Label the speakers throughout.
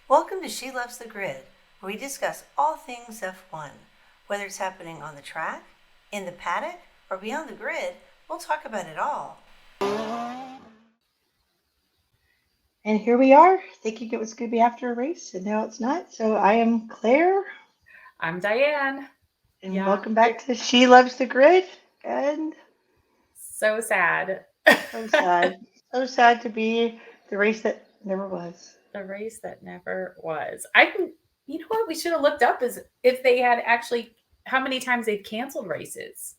Speaker 1: Welcome to She Loves the Grid, where we discuss all things F1. Whether it's happening on the track, in the paddock, or beyond the grid, we'll talk about it all.
Speaker 2: And here we are, thinking it was going to be after a race, and now it's not. So I am Claire,
Speaker 3: I'm Diane.
Speaker 2: and welcome back to She Loves the Grid. And
Speaker 3: so sad.
Speaker 2: So sad. So sad to be the race that never was.
Speaker 3: The race that never was. You know what we should have looked up is if they had actually, how many times they've canceled races.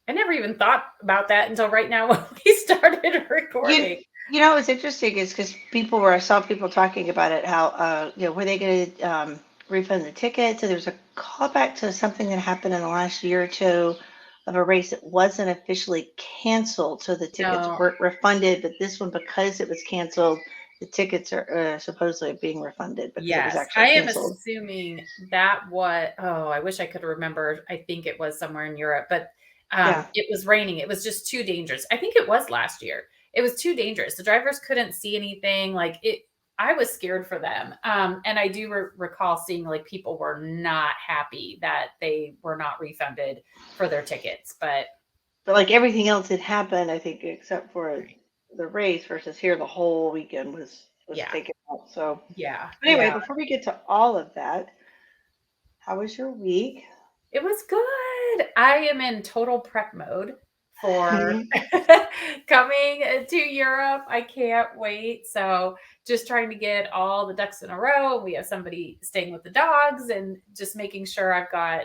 Speaker 3: I never even thought about that until right now when we started recording.
Speaker 2: You know what's interesting is because I saw people talking about it, how, were they going to refund the tickets? So there's a callback to something that happened in the last year or two of a race that wasn't officially canceled. So the tickets weren't refunded, but this one, because it was canceled, the tickets are supposedly being refunded because it was actually canceled.
Speaker 3: I am assuming that I wish I could remember. I think it was somewhere in Europe, but it was raining. It was just too dangerous. I think it was last year. It was too dangerous. The drivers couldn't see anything. I was scared for them. And I do recall seeing people were not happy that they were not refunded for their tickets. But
Speaker 2: everything else had happened, I think, except for the race versus here, the whole weekend was taken out. So anyway, before we get to all of that, how was your week?
Speaker 3: It was good. I am in total prep mode for coming to Europe. I can't wait. So just trying to get all the ducks in a row. We have somebody staying with the dogs and just making sure I've got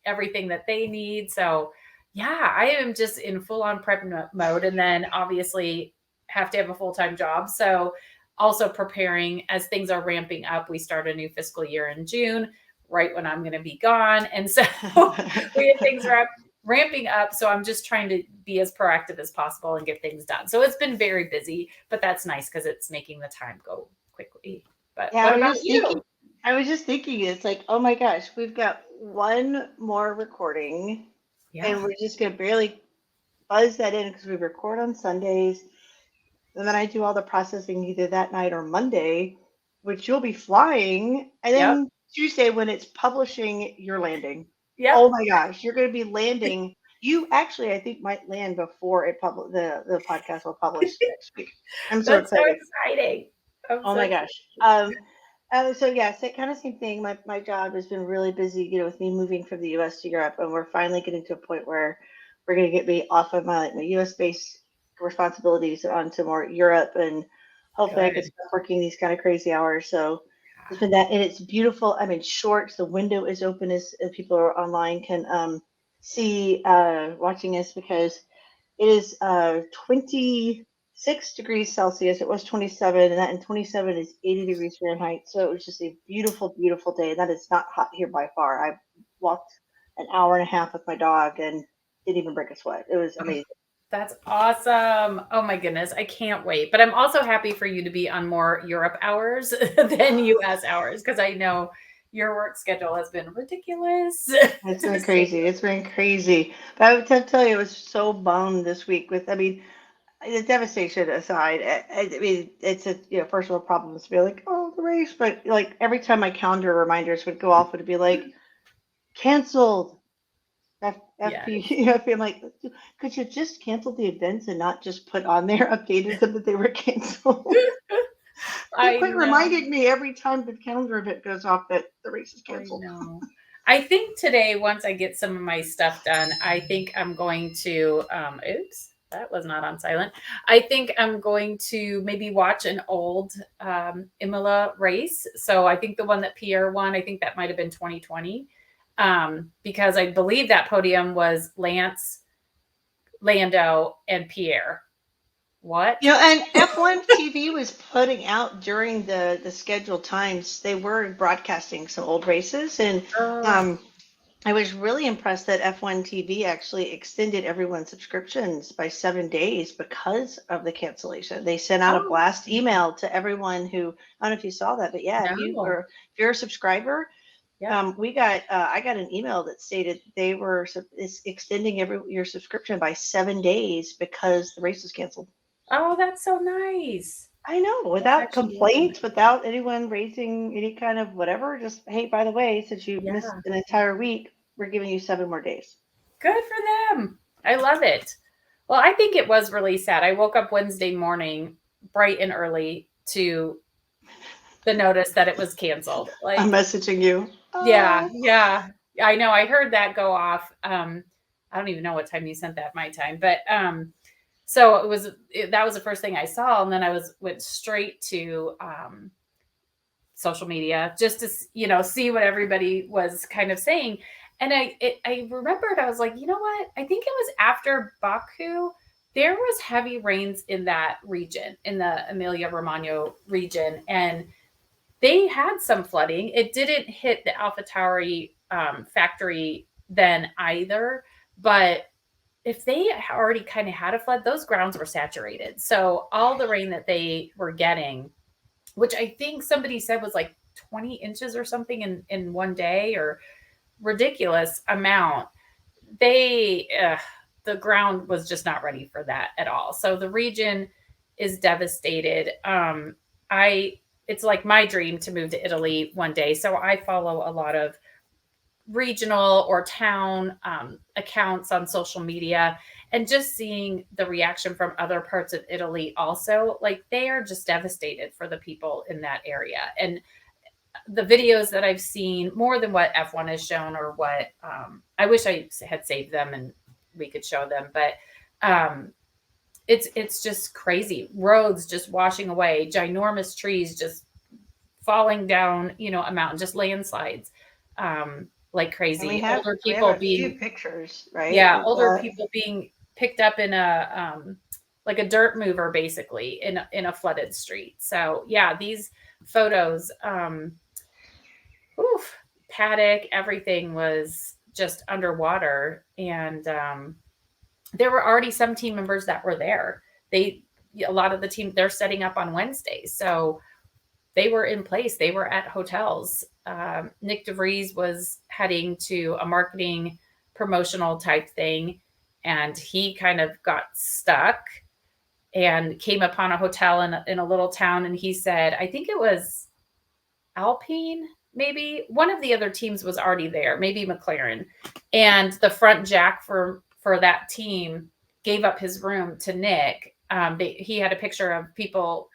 Speaker 3: everything that they need. So yeah, I am just in full on prep mode. And then obviously have to have a full-time job. So also preparing as things are ramping up. We start a new fiscal year in June, right when I'm going to be gone. And so we have things ramping up. So I'm just trying to be as proactive as possible and get things done. So it's been very busy, but that's nice because it's making the time go quickly. But what about you?
Speaker 2: I was just thinking, it's like, oh my gosh, we've got one more recording and we're just going to barely buzz that in because we record on Sundays. And then I do all the processing either that night or Monday, which you'll be flying. And then Tuesday, when it's publishing, you're landing.
Speaker 3: Yeah.
Speaker 2: Oh my gosh, you're going to be landing. You actually, I think, might land before the podcast will publish next week. I'm so excited.
Speaker 3: So exciting.
Speaker 2: My gosh. So yeah, kind of same thing. My job has been really busy, with me moving from the U.S. to Europe, and we're finally getting to a point where we're going to get me off of my U.S. based responsibilities onto more Europe, and hopefully I can start working these kind of crazy hours. So it's been that, and it's beautiful. I'm in shorts. The window is open as people are online can see watching us, because it is 26 degrees Celsius. It was 27, and 27 is 80 degrees Fahrenheit. So it was just a beautiful, beautiful day. That is not hot here by far. I walked an hour and a half with my dog and didn't even break a sweat. It was amazing.
Speaker 3: That's awesome. Oh my goodness. I can't wait. But I'm also happy for you to be on more Europe hours than US hours, because I know your work schedule has been ridiculous.
Speaker 2: It's been crazy. It's been crazy. But I would tell you, I was so bummed this week the devastation aside. It's a personal problem to be like, oh, the race. But every time my calendar reminders would go off, it would be like, canceled. FP, I'm like, could you just cancel the events and not just put on there updated them that they were canceled? Quit reminding me every time the calendar event goes off that the race is canceled.
Speaker 3: I think today, once I get some of my stuff done, I think I'm going to, oops, that was not on silent. I think I'm going to maybe watch an old Imola race. So I think the one that Pierre won, I think that might have been 2020. Because I believe that podium was Lance, Lando, and Pierre. What?
Speaker 2: And F1 TV was putting out during the scheduled times. They were broadcasting some old races, and I was really impressed that F1 TV actually extended everyone's subscriptions by 7 days because of the cancellation. They sent out a blast email to everyone who, I don't know if you saw that, but if you're a subscriber. I got an email that stated they were extending your subscription by 7 days because the race was canceled.
Speaker 3: Oh, that's so nice.
Speaker 2: I know,
Speaker 3: That's
Speaker 2: without
Speaker 3: actually really nice.
Speaker 2: complaints, without anyone raising any kind of whatever, just, hey, by the way, since you missed
Speaker 3: Yeah.
Speaker 2: an entire week, we're giving you 7 more days.
Speaker 3: Good for them. I love it. Well, I think it was really sad. I woke up Wednesday morning bright and early to the notice that it was canceled.
Speaker 2: I'm
Speaker 3: Like,
Speaker 2: messaging you.
Speaker 3: yeah,
Speaker 2: Oh,
Speaker 3: yeah. I know. I heard that go off. I don't even know what time you sent that my time, but so that was the first thing I saw, and then went straight to social media just to see what everybody was kind of saying. And I remembered, I was like, you know what, I think it was after Baku there was heavy rains in that region, in the Emilia-Romagna region, and they had some flooding. It didn't hit the AlphaTauri factory then either, but if they already kind of had a flood, those grounds were saturated, so all the rain that they were getting, which I think somebody said was like 20 inches or something in one day, or ridiculous amount. The ground was just not ready for that at all. So the region is devastated. I It's like my dream to move to Italy one day. So I follow a lot of regional or town accounts on social media, and just seeing the reaction from other parts of Italy also, like they are just devastated for the people in that area. And the videos that I've seen, more than what F1 has shown, or what I wish I had saved them and we could show them, but it's just crazy. Roads just washing away, ginormous trees just falling down, a mountain, just landslides, like
Speaker 2: and we
Speaker 3: crazy.
Speaker 2: have
Speaker 3: Older
Speaker 2: we have
Speaker 3: people
Speaker 2: a few
Speaker 3: being,
Speaker 2: pictures, right?
Speaker 3: yeah,
Speaker 2: We've
Speaker 3: older
Speaker 2: got,
Speaker 3: people being picked up in a like a dirt mover, basically in a flooded street. So yeah, these photos, oof, paddock, everything was just underwater, and there were already some team members that were there. A lot of the team, they're setting up on Wednesdays, so they were in place. They were at hotels. Nick DeVries was heading to a marketing promotional type thing, and he kind of got stuck and came upon a hotel in a little town. And he said, I think it was Alpine, maybe one of the other teams was already there, maybe McLaren. And the front jack for that team gave up his room to Nick. He had a picture of people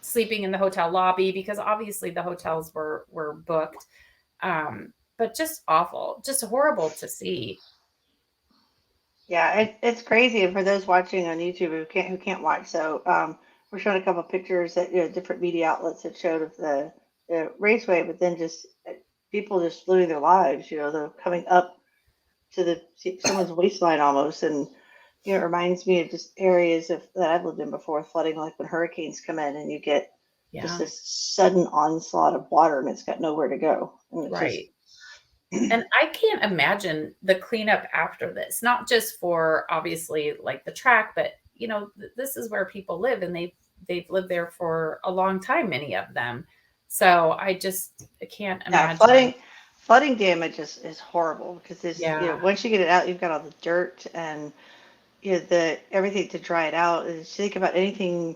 Speaker 3: sleeping in the hotel lobby, because obviously the hotels were booked. But just awful, just horrible to see.
Speaker 2: yeah, it's crazy. And for those watching on YouTube who can't watch, so we're showing a couple of pictures that different media outlets have showed of the raceway, but then just people just living their lives. They're coming up to someone's waistline almost, and it reminds me of just areas that I've lived in before, flooding, like when hurricanes come in and you get just
Speaker 3: Yeah,
Speaker 2: this sudden onslaught of water and it's got nowhere to go, and it's just
Speaker 3: right. And I can't imagine the cleanup after this, not just for obviously like the track, but this is where people live, and they've lived there for a long time, many of them. So I can't
Speaker 2: yeah,
Speaker 3: imagine.
Speaker 2: flooding damage is horrible, because this
Speaker 3: Yeah,
Speaker 2: once you get it out, you've got all the dirt and the everything to dry it out. And just think about anything,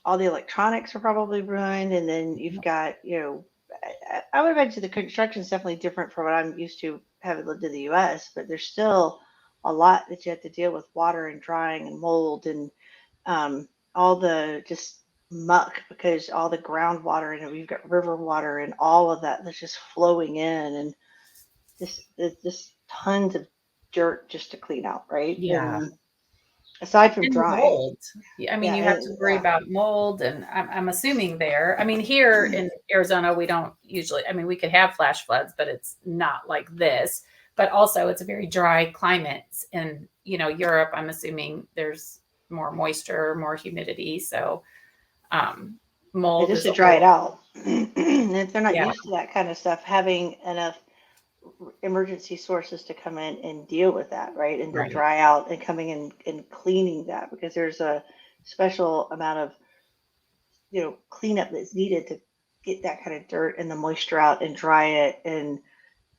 Speaker 2: all the electronics are probably ruined, and then you've got I would imagine the construction is definitely different from what I'm used to having lived in the U.S., but there's still a lot that you have to deal with: water and drying and mold and all the just muck, because all the groundwater, and we've got river water and all of that that's just flowing in, and just tons of dirt just to clean out, right?
Speaker 3: yeah.
Speaker 2: And aside from
Speaker 3: And
Speaker 2: drying,
Speaker 3: mold. I mean,
Speaker 2: yeah,
Speaker 3: you have to worry
Speaker 2: yeah.
Speaker 3: about mold, and I'm assuming there. I mean, here in Arizona, we don't usually. I mean, we could have flash floods, but it's not like this. But also, it's a very dry climate. In Europe, I'm assuming there's more moisture, more humidity, so um,
Speaker 2: Yeah,
Speaker 3: mold
Speaker 2: just
Speaker 3: is
Speaker 2: to
Speaker 3: a
Speaker 2: dry it
Speaker 3: whole.
Speaker 2: out. And if they're not
Speaker 3: Yeah,
Speaker 2: used to that kind of stuff, having enough emergency sources to come in and deal with that, right? And to
Speaker 3: right.
Speaker 2: dry out and coming in and cleaning that, because there's a special amount of, cleanup that's needed to get that kind of dirt and the moisture out and dry it and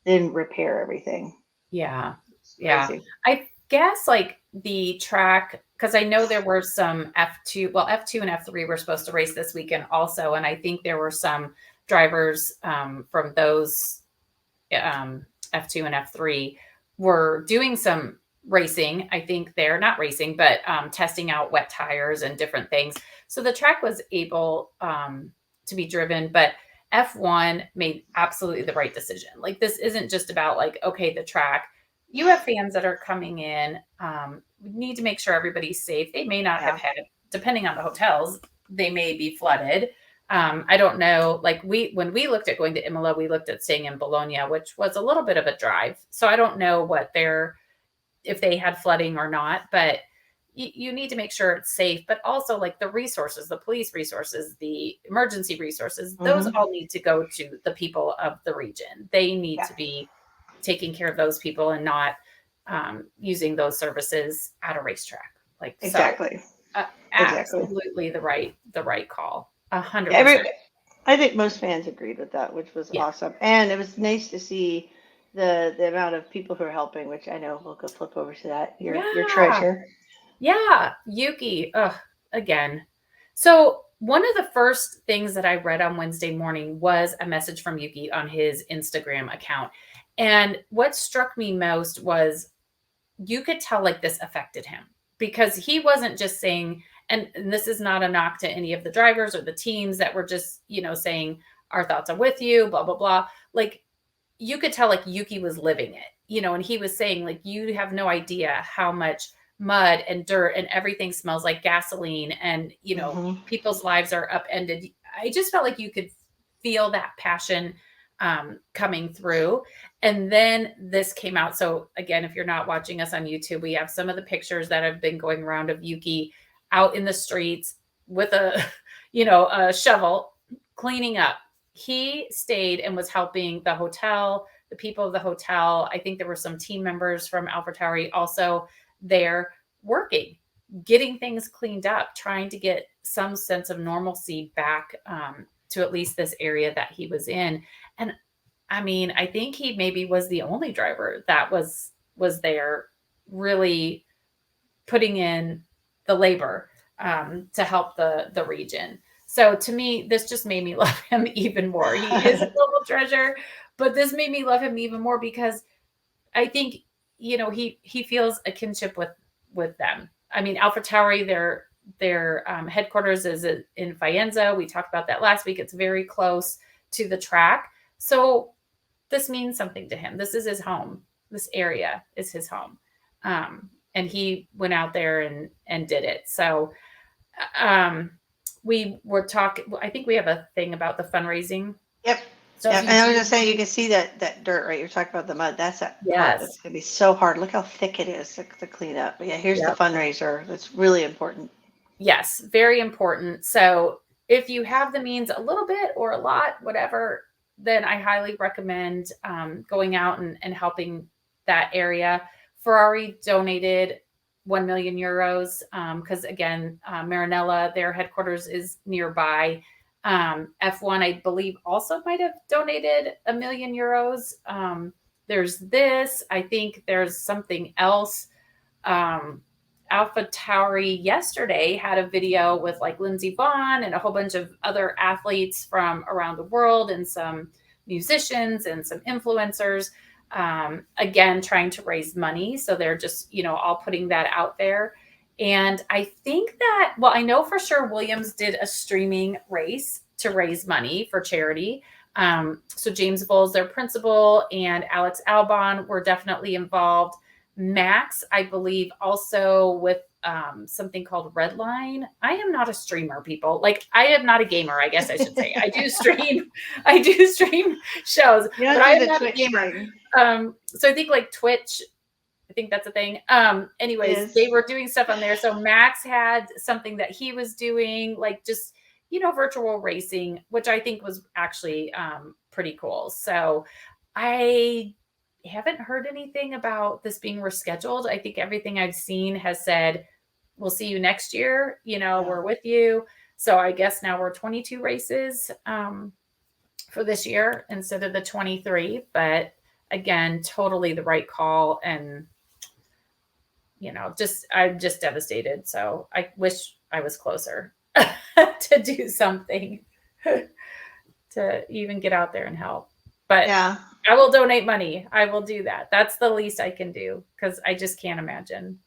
Speaker 2: then repair everything.
Speaker 3: Yeah.
Speaker 2: It's
Speaker 3: Yeah.
Speaker 2: crazy.
Speaker 3: I guess like the track, because I know there were some F2, well, F2 and F3 were supposed to race this weekend also. And I think there were some drivers from those F2 and F3 were doing some racing. I think they're not racing, but testing out wet tires and different things. So the track was able to be driven, but F1 made absolutely the right decision. Like, this isn't just about like, okay, the track. You have fans that are coming in. We need to make sure everybody's safe. They may not have had, depending on the hotels, they may be flooded. I don't know. Like, when we looked at going to Imola, we looked at staying in Bologna, which was a little bit of a drive. So I don't know if they had flooding or not, but you need to make sure it's safe, but also like the resources, the police resources, the emergency resources, those all need to go to the people of the region. They need to be taking care of those people and not using those services at a racetrack. Like,
Speaker 2: exactly.
Speaker 3: So, absolutely the right call. 100%.
Speaker 2: I think most fans agreed with that, which was awesome. And it was nice to see the amount of people who are helping, which I know we'll go flip over to that. Your treasure.
Speaker 3: Yeah. Yuki. Again. So one of the first things that I read on Wednesday morning was a message from Yuki on his Instagram account. And what struck me most was you could tell like this affected him, because he wasn't just saying, and this is not a knock to any of the drivers or the teams that were just, saying our thoughts are with you, blah, blah, blah. Like, you could tell like Yuki was living it, and he was saying like, you have no idea how much mud and dirt and everything smells like gasoline, and, people's lives are upended. I just felt like you could feel that passion coming through. And then this came out. So again, if you're not watching us on YouTube, we have some of the pictures that have been going around of Yuki out in the streets with a shovel cleaning up. He stayed and was helping the hotel, the people of the hotel. I think there were some team members from AlphaTauri also there working, getting things cleaned up, trying to get some sense of normalcy back to at least this area that he was in. And I mean, I think he maybe was the only driver that was there really putting in the labor to help the region. So to me, this just made me love him even more. He is a global treasure, but this made me love him even more because I think, he feels a kinship with them. I mean, AlphaTauri, their headquarters is in Faenza. We talked about that last week. It's very close to the track. So this means something to him. This is his home. This area is his home. And he went out there and did it. So we were talking, I think we have a thing about the fundraising.
Speaker 2: Yep. So and I was going to say, you can see that dirt, right? You're talking about the mud. That's that part that's going to be so hard. Look how thick it is to clean up. But yeah, here's the fundraiser. That's really important.
Speaker 3: Yes, very important. So if you have the means, a little bit or a lot, whatever, then I highly recommend going out and helping that area. Ferrari donated 1 million euros because, again, Maranello, their headquarters is nearby. F1, I believe, also might have donated 1 million euros. There's this. I think there's something else. AlphaTauri yesterday had a video with like Lindsey Vonn and a whole bunch of other athletes from around the world and some musicians and some influencers, again, trying to raise money. So they're just, all putting that out there. And I think that, well, I know for sure Williams did a streaming race to raise money for charity. So James Bowles, their principal, and Alex Albon were definitely involved. Max, I believe, also with something called Redline. I am not a streamer, people. Like, I am not a gamer, I guess I should say. I do stream shows, but I am not a gamer. So I think like Twitch, I think that's a thing. Anyways, they were doing stuff on there. So Max had something that he was doing, like just, virtual racing, which I think was actually pretty cool. So I haven't heard anything about this being rescheduled. I think everything I've seen has said, we'll see you next year. We're with you. So I guess now we're 22 races for this year instead of the 23. But again, totally the right call. And I'm just devastated. So I wish I was closer to do something to even get out there and help. But
Speaker 2: Yeah.
Speaker 3: I will donate money. I will do that. That's the least I can do because I just can't imagine.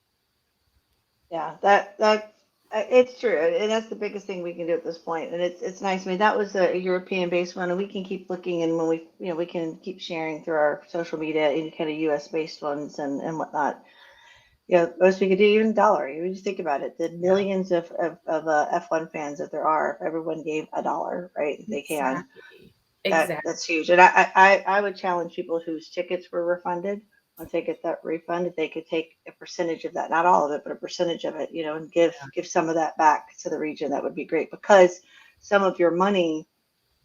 Speaker 2: Yeah, that it's true, and that's the biggest thing we can do at this point. And it's nice. I mean, that was a European-based one, and we can keep looking, and when we can keep sharing through our social media any kind of U.S.-based ones and whatnot. Most we could do, even dollar. You just think about it, the millions of F1 fans that there are. If everyone gave $1, right? If they can,
Speaker 3: Exactly.
Speaker 2: that's huge. And I would challenge people whose tickets were refunded, once they get that refund, if they could take a percentage of that, not all of it, but a percentage of it, and give some of that back to the region. That would be great, because some of your money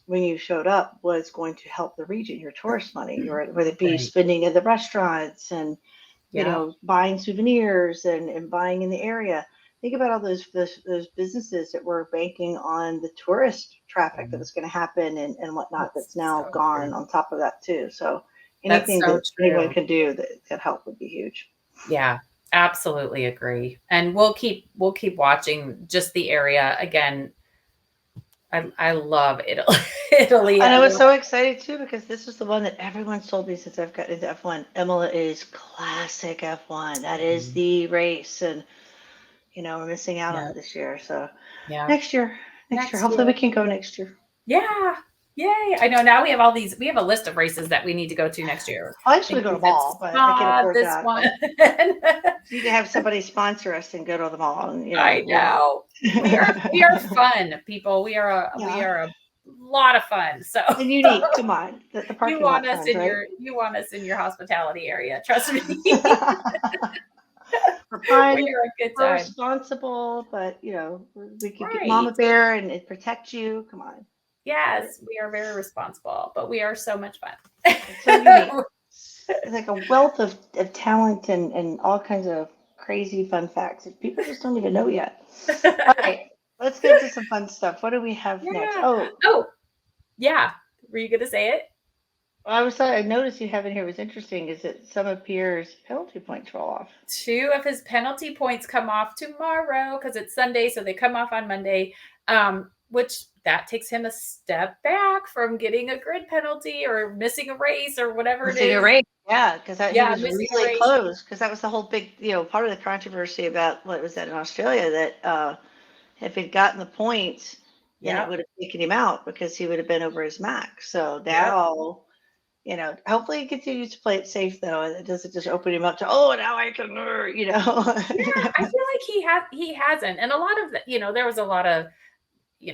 Speaker 2: when you showed up was going to help the region, your tourist money, or whether it be
Speaker 3: Right.
Speaker 2: spending in the restaurants and
Speaker 3: Yeah.
Speaker 2: buying souvenirs and buying in the area. Think about all those businesses that were banking on the tourist traffic that was going to happen and whatnot, that's now
Speaker 3: so
Speaker 2: gone
Speaker 3: true.
Speaker 2: on top of that too. So
Speaker 3: That's
Speaker 2: anything
Speaker 3: so
Speaker 2: that anyone
Speaker 3: true.
Speaker 2: can do that help would be huge.
Speaker 3: Yeah, absolutely agree. And we'll keep watching just the area again. I love Italy. Italy.
Speaker 2: And
Speaker 3: I
Speaker 2: I was
Speaker 3: love,
Speaker 2: so excited too, because this is the one that everyone's told me since I've gotten into F1. Imola is classic F1. That is the race, and we're missing out on
Speaker 3: yeah,
Speaker 2: it this year. So
Speaker 3: yeah.
Speaker 2: next year,
Speaker 3: Next
Speaker 2: hopefully we
Speaker 3: year.
Speaker 2: can go next year.
Speaker 3: Yeah. Yay. I know now we have a list of races that we need to go to next year.
Speaker 2: I'll
Speaker 3: I
Speaker 2: actually go to
Speaker 3: think
Speaker 2: them all,
Speaker 3: it's
Speaker 2: but I can afford
Speaker 3: this
Speaker 2: that.
Speaker 3: one.
Speaker 2: But you need to have somebody sponsor us and go to them all, and
Speaker 3: I know. We are fun people. We
Speaker 2: yeah,
Speaker 3: are a lot of fun. So
Speaker 2: and unique. Come on, the
Speaker 3: you
Speaker 2: parking
Speaker 3: want
Speaker 2: lot
Speaker 3: us
Speaker 2: friends,
Speaker 3: in
Speaker 2: right?
Speaker 3: your hospitality area. Trust me.
Speaker 2: We're
Speaker 3: We
Speaker 2: fun,
Speaker 3: are a good
Speaker 2: we're
Speaker 3: time.
Speaker 2: responsible, but we could get
Speaker 3: Right.
Speaker 2: Mama Bear and protect you. Come on,
Speaker 3: Yes, we are very responsible, but we are so much fun.
Speaker 2: it's so unique. It's like a wealth of talent and all kinds of crazy fun facts that people just don't even know yet. All right, let's get to some fun stuff. What do we have next?
Speaker 3: Yeah.
Speaker 2: Oh,
Speaker 3: Oh, yeah. Were you gonna say it?
Speaker 2: I noticed you have in here was interesting is that some of Pierre's penalty points roll off.
Speaker 3: 2 of his penalty points come off tomorrow because it's Sunday, so they come off on Monday. Which that takes him a step back from getting a grid penalty or missing a race or whatever it
Speaker 2: Missing a
Speaker 3: is.
Speaker 2: race, yeah, because he
Speaker 3: Yeah,
Speaker 2: was
Speaker 3: missing a
Speaker 2: really
Speaker 3: race.
Speaker 2: close. Because that was the whole big, part of the controversy about what was that in Australia, that if he'd gotten the points, then it
Speaker 3: Yep.
Speaker 2: would have taken him out because he would have been over his max. So
Speaker 3: Yep.
Speaker 2: now, hopefully he continues to play it safe though, and it doesn't just open him up to, oh, now I can,
Speaker 3: Yeah, I feel like he hasn't. And a lot of there was a lot of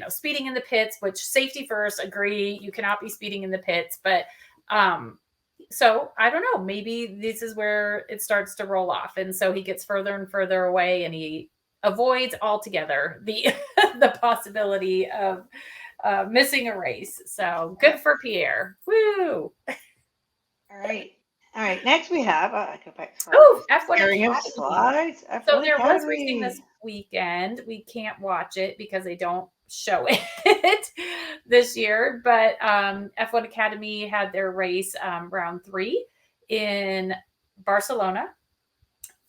Speaker 3: speeding in the pits, which safety first, agree. You cannot be speeding in the pits. But so I don't know, maybe this is where it starts to roll off. And so he gets further and further away and he avoids altogether the the possibility of missing a race. So good for Pierre. Woo.
Speaker 2: All right. All right. Next we have, I go back to
Speaker 3: Oh, F1
Speaker 2: sharing of
Speaker 3: Academy.
Speaker 2: slides.
Speaker 3: So
Speaker 2: F1
Speaker 3: there was racing this
Speaker 2: Academy.
Speaker 3: weekend. We can't watch it because they don't show it this year. But F1 Academy had their race round 3 in Barcelona.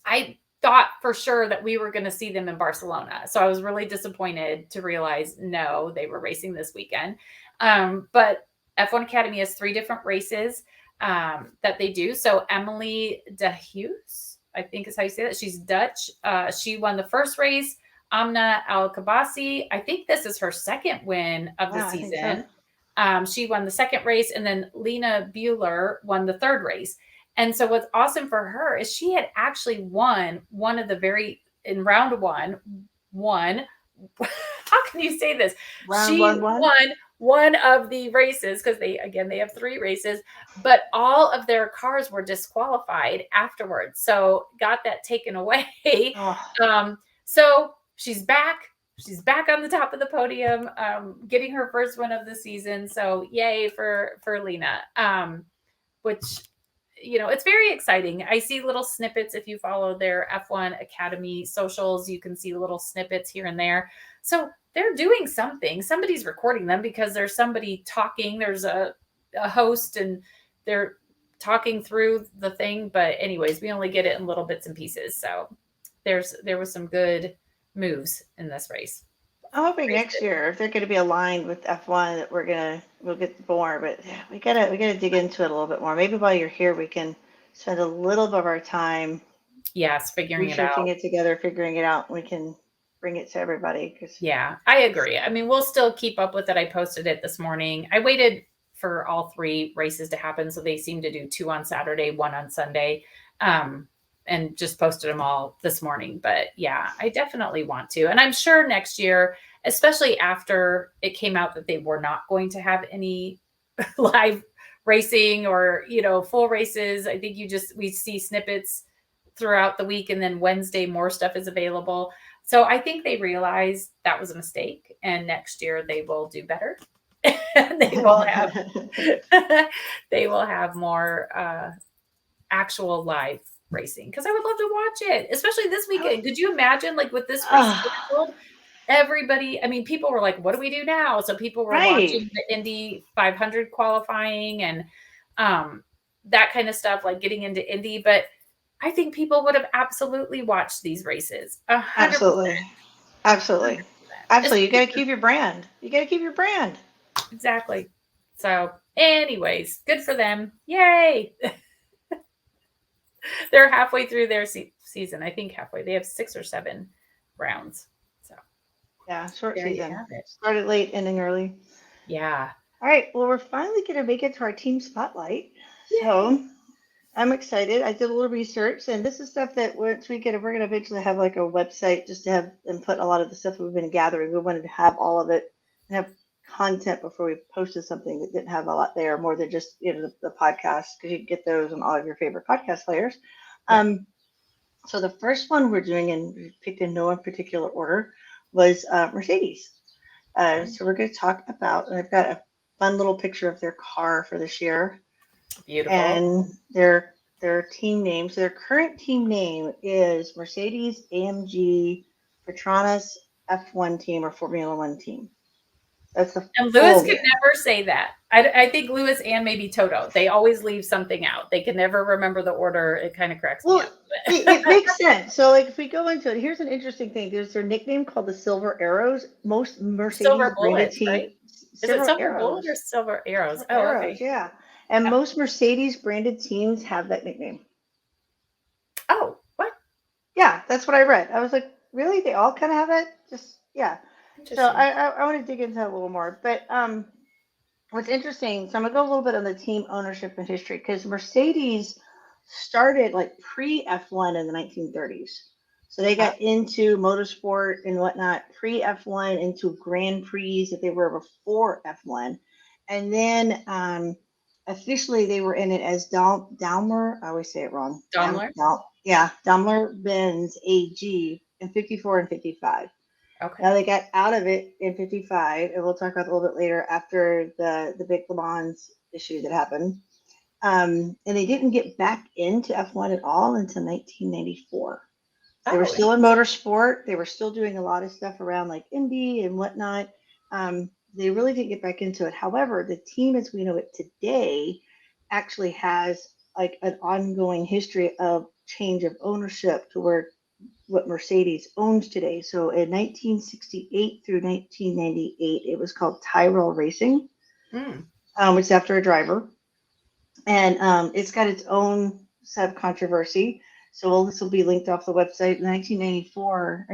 Speaker 3: I thought for sure that we were going to see them in Barcelona. So I was really disappointed to realize no, they were racing this weekend. But F1 Academy has 3 different races that they do. So Emily de Hughes, I think is how you say that. She's Dutch. She won the first race. Amna Al-Kabasi, I think this is her second win of the
Speaker 2: Wow, I think so.
Speaker 3: season. She won the second race, and then Lena Bueller won the third race. And so what's awesome for her is she had actually won one of the in round one. How can you say this?
Speaker 2: Round
Speaker 3: She
Speaker 2: 1-1.
Speaker 3: won one of the races because they have 3 races, but all of their cars were disqualified afterwards. So got that taken away.
Speaker 2: Oh,
Speaker 3: So she's back. She's back on the top of the podium, getting her first win of the season. So yay for Lena. Which it's very exciting. I see little snippets. If you follow their F1 Academy socials, you can see little snippets here and there. So they're doing something. Somebody's recording them because there's somebody talking. There's a host and they're talking through the thing. But anyways, we only get it in little bits and pieces. So there was some good moves in this race.
Speaker 2: I'm hoping next year, if they're going to be aligned with F1, that we'll get more. But yeah, we gotta dig into it a little bit more. Maybe while you're here, we can spend a little bit of our time
Speaker 3: Figuring
Speaker 2: researching it together, figuring it out. And we can bring it to everybody.
Speaker 3: Yeah, I agree. I mean, we'll still keep up with it. I posted it this morning. I waited for all 3 races to happen, so they seem to do 2 on Saturday, 1 on Sunday, and just posted them all this morning. But yeah, I definitely want to, and I'm sure next year, especially after it came out that they were not going to have any live racing or full races. I think we see snippets throughout the week, and then Wednesday more stuff is available. So I think they realized that was a mistake, and next year they will do better. they will have more actual live racing, because I would love to watch it, especially this weekend. Could you imagine, like, with this race scheduled, everybody, I mean, people were like, what do we do now? So people were watching the Indy 500 qualifying and that kind of stuff, like getting into Indy. But I think people would have absolutely watched these races. 100%.
Speaker 2: Absolutely. You got to keep your brand.
Speaker 3: Exactly. So anyways, good for them. Yay. They're halfway through their season. I think halfway. They have 6 or 7 rounds. So
Speaker 2: yeah, short season. Started late, ending early.
Speaker 3: Yeah.
Speaker 2: All right. Well, we're finally going to make it to our team spotlight. Yay. So I'm excited. I did a little research, and this is stuff that once we get it, we're going to eventually have like a website just to have and put a lot of the stuff that we've been gathering. We wanted to have all of it and have content before we posted something that didn't have a lot there, more than just the podcast, because you can get those on all of your favorite podcast players. Yeah. So the first one we're doing, and we picked in no particular order, was Mercedes. So we're going to talk about, and I've got a fun little picture of their car for this year.
Speaker 3: Beautiful.
Speaker 2: And their team name. So their current team name is Mercedes AMG Petronas F1 team or Formula One team. That's the
Speaker 3: and Lewis could never say that. I think Lewis and maybe Toto. They always leave something out. They can never remember the order. It kind of cracks me up.
Speaker 2: It makes sense. So, like, if we go into it, here's an interesting thing. There's their nickname called the Silver Arrows. Most Mercedes
Speaker 3: Silver
Speaker 2: branded teams.
Speaker 3: Right? Is it Silver Bullet or Silver Arrows?
Speaker 2: Arrows, okay. Yeah. And most Mercedes branded teams have that nickname.
Speaker 3: Oh, what?
Speaker 2: Yeah, that's what I read. I was like, really? They all kind of have that? Just, yeah. So I want to dig into that a little more. But what's interesting, so I'm going to go a little bit on the team ownership and history, because Mercedes started like pre-F1 in the 1930s. So they got into motorsport and whatnot pre-F1 into Grand Prix that they were before F1. And then officially they were in it as Daimler. I always say it wrong.
Speaker 3: Daimler?
Speaker 2: Daimler-Benz AG in 54 and 55.
Speaker 3: Okay.
Speaker 2: Now they got out of it in 55, and we'll talk about it a little bit later after the big Le Mans issue that happened. And they didn't get back into F1 at all until 1994. They were still in motorsport. They were still doing a lot of stuff around like Indy and whatnot. They really didn't get back into it. However, the team as we know it today actually has like an ongoing history of change of ownership to where what Mercedes owns today. So in 1968 through 1998, it was called Tyrrell Racing, which is after a driver. And it's got its own set of controversy. So this will be linked off the website. In 1984,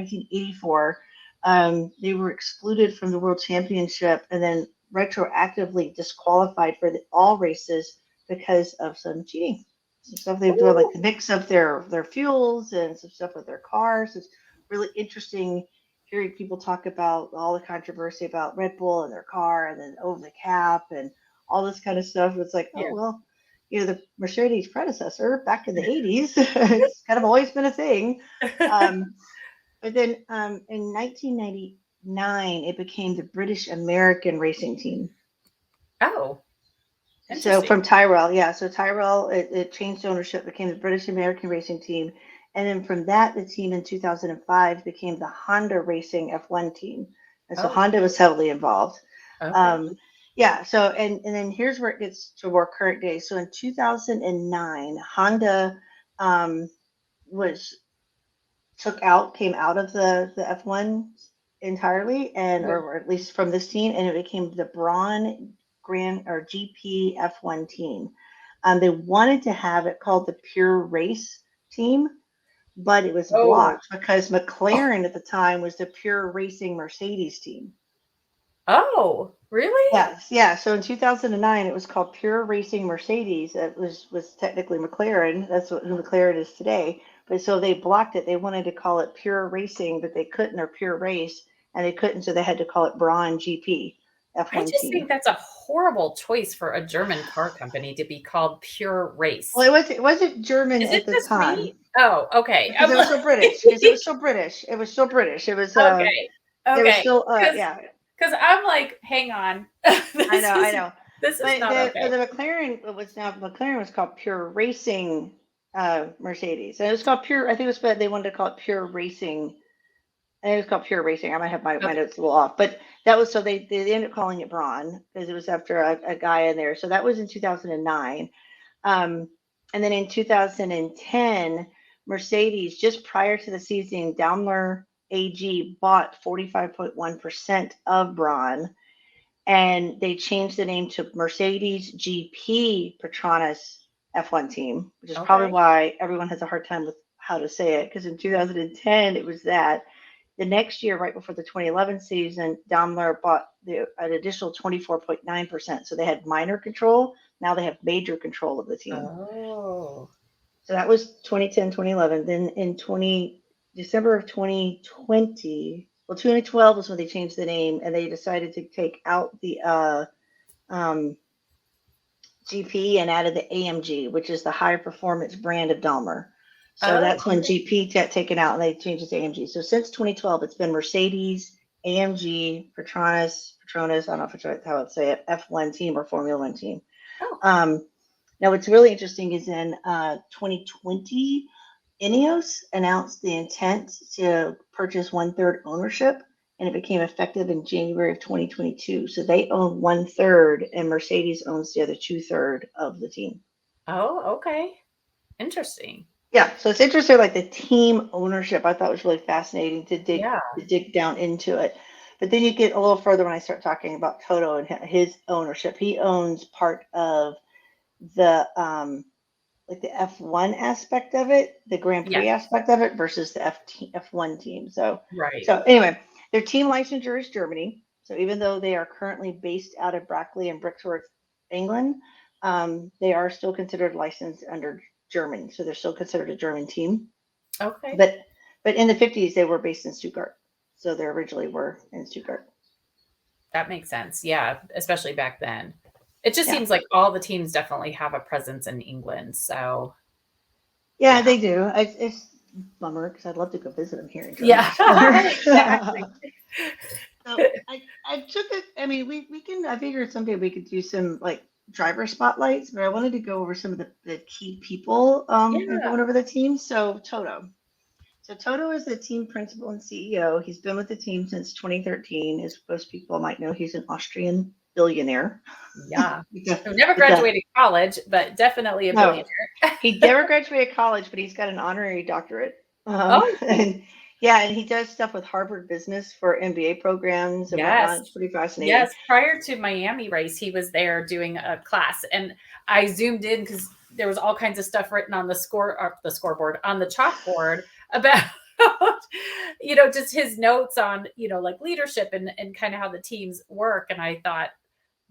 Speaker 2: they were excluded from the World Championship and then retroactively disqualified for all races because of some cheating. Some stuff they've done, like the mix of their fuels and some stuff with their cars. It's really interesting hearing people talk about all the controversy about Red Bull and their car and then over the cap and all this kind of stuff. It's like, oh, well, the Mercedes predecessor back in the 80s, it's kind of always been a thing. But then in 1999, it became the British American Racing Team.
Speaker 3: Oh.
Speaker 2: So from Tyrrell, so Tyrrell, it changed ownership, became the British American Racing Team. And then from that, the team in 2005 became the Honda Racing F1 team. And so Honda was heavily involved. Okay. So and then here's where it gets to more current day. So in 2009, Honda was came out of the F1 entirely, and
Speaker 3: Yeah.
Speaker 2: or at least from this team, and it became the Braun Grand or GP F1 team. They wanted to have it called the Pure Race team, but it was
Speaker 3: Oh.
Speaker 2: blocked because McLaren at the time was the Pure Racing Mercedes team.
Speaker 3: Oh, really?
Speaker 2: Yes, yeah. So in 2009, it was called Pure Racing Mercedes. It was technically McLaren. That's who McLaren is today. But so they blocked it. They wanted to call it Pure Racing, but they couldn't, or Pure Race, and they couldn't. So they had to call it Braun GP
Speaker 3: I
Speaker 2: F1
Speaker 3: just
Speaker 2: team.
Speaker 3: think that's a horrible choice for a German car company to be called Pure Race.
Speaker 2: Well, it wasn't German
Speaker 3: Is it
Speaker 2: at the
Speaker 3: just
Speaker 2: time
Speaker 3: me? Oh, okay.
Speaker 2: because it was still British. Because it was still British. It was still British.
Speaker 3: Okay.
Speaker 2: It was
Speaker 3: Okay.
Speaker 2: still yeah.
Speaker 3: Because I'm like, hang on.
Speaker 2: I know.
Speaker 3: This is
Speaker 2: But
Speaker 3: not okay.
Speaker 2: the McLaren was called Pure Racing Mercedes, and it was called Pure. I think it was, but they wanted to call it Pure Racing. I think it was called Pure Racing. I might have my
Speaker 3: Okay.
Speaker 2: notes a little off, but that was so they ended up calling it Braun because it was after a guy in there. So that was in 2009, and then in 2010, Mercedes just prior to the season, Daimler AG bought 45.1% of Braun, and they changed the name to Mercedes GP Petronas F1 team, which is probably
Speaker 3: Okay.
Speaker 2: why everyone has a hard time with how to say it. Because in 2010, it was that. The next year, right before the 2011 season, Daimler bought an additional 24.9%. So they had minor control. Now they have major control of the team.
Speaker 3: Oh.
Speaker 2: So that was 2010, 2011. Then in December of 2020, well, 2012 was when they changed the name and they decided to take out the um, GP and added the AMG, which is the high performance brand of Daimler. So
Speaker 3: Oh,
Speaker 2: that's when GP got taken out and they changed it to AMG. So since 2012, it's been Mercedes, AMG, Petronas, I don't know if how I'd say it, F1 team or Formula One team.
Speaker 3: oh.
Speaker 2: Now, what's really interesting is in 2020, Ineos announced the intent to purchase one-third ownership, and it became effective in January of 2022. So they own one-third, and Mercedes owns the other two-third of the team.
Speaker 3: Oh, okay. Interesting.
Speaker 2: Yeah, so it's interesting, like the team ownership. I thought was really fascinating to
Speaker 3: Yeah.
Speaker 2: dig down into it. But then you get a little further when I start talking about Toto and his ownership. He owns part of the like the F1 aspect of it, the Grand
Speaker 3: Yeah.
Speaker 2: Prix aspect of it versus the F1 team. So
Speaker 3: Right.
Speaker 2: so anyway, their team licensure is Germany. So even though they are currently based out of Brackley and Brixworth, England, they are still considered licensed under Germany. So they're still considered a German team.
Speaker 3: Okay.
Speaker 2: But in the 50s they were based in Stuttgart. So they originally were in Stuttgart.
Speaker 3: That makes sense. Yeah. Especially back then. It just
Speaker 2: Yeah.
Speaker 3: seems like all the teams definitely have a presence in England. So,
Speaker 2: Yeah,
Speaker 3: yeah.
Speaker 2: they do. It's a bummer because I'd love to go visit them here in
Speaker 3: Yeah.
Speaker 2: Germany.
Speaker 3: Exactly.
Speaker 2: So I took it. I mean, we can. I figured someday we could do some like driver spotlights, but I wanted to go over some of the key people and
Speaker 3: Yeah.
Speaker 2: going over the team. So Toto. So Toto is the team principal and CEO. He's been with the team since 2013. As most people might know, he's an Austrian billionaire.
Speaker 3: Yeah.
Speaker 2: He's a,
Speaker 3: Who never
Speaker 2: he's a,
Speaker 3: graduated college, but definitely a
Speaker 2: no,
Speaker 3: billionaire.
Speaker 2: he never graduated college, but he's got an honorary doctorate.
Speaker 3: Oh,
Speaker 2: And yeah, and he does stuff with Harvard Business for MBA programs and whatnot.
Speaker 3: yes.
Speaker 2: It's pretty fascinating.
Speaker 3: Yes. Prior to Miami race, he was there doing a class, and I zoomed in because there was all kinds of stuff written on the scoreboard, on the chalkboard about, just his notes on, like leadership and kind of how the teams work. And I thought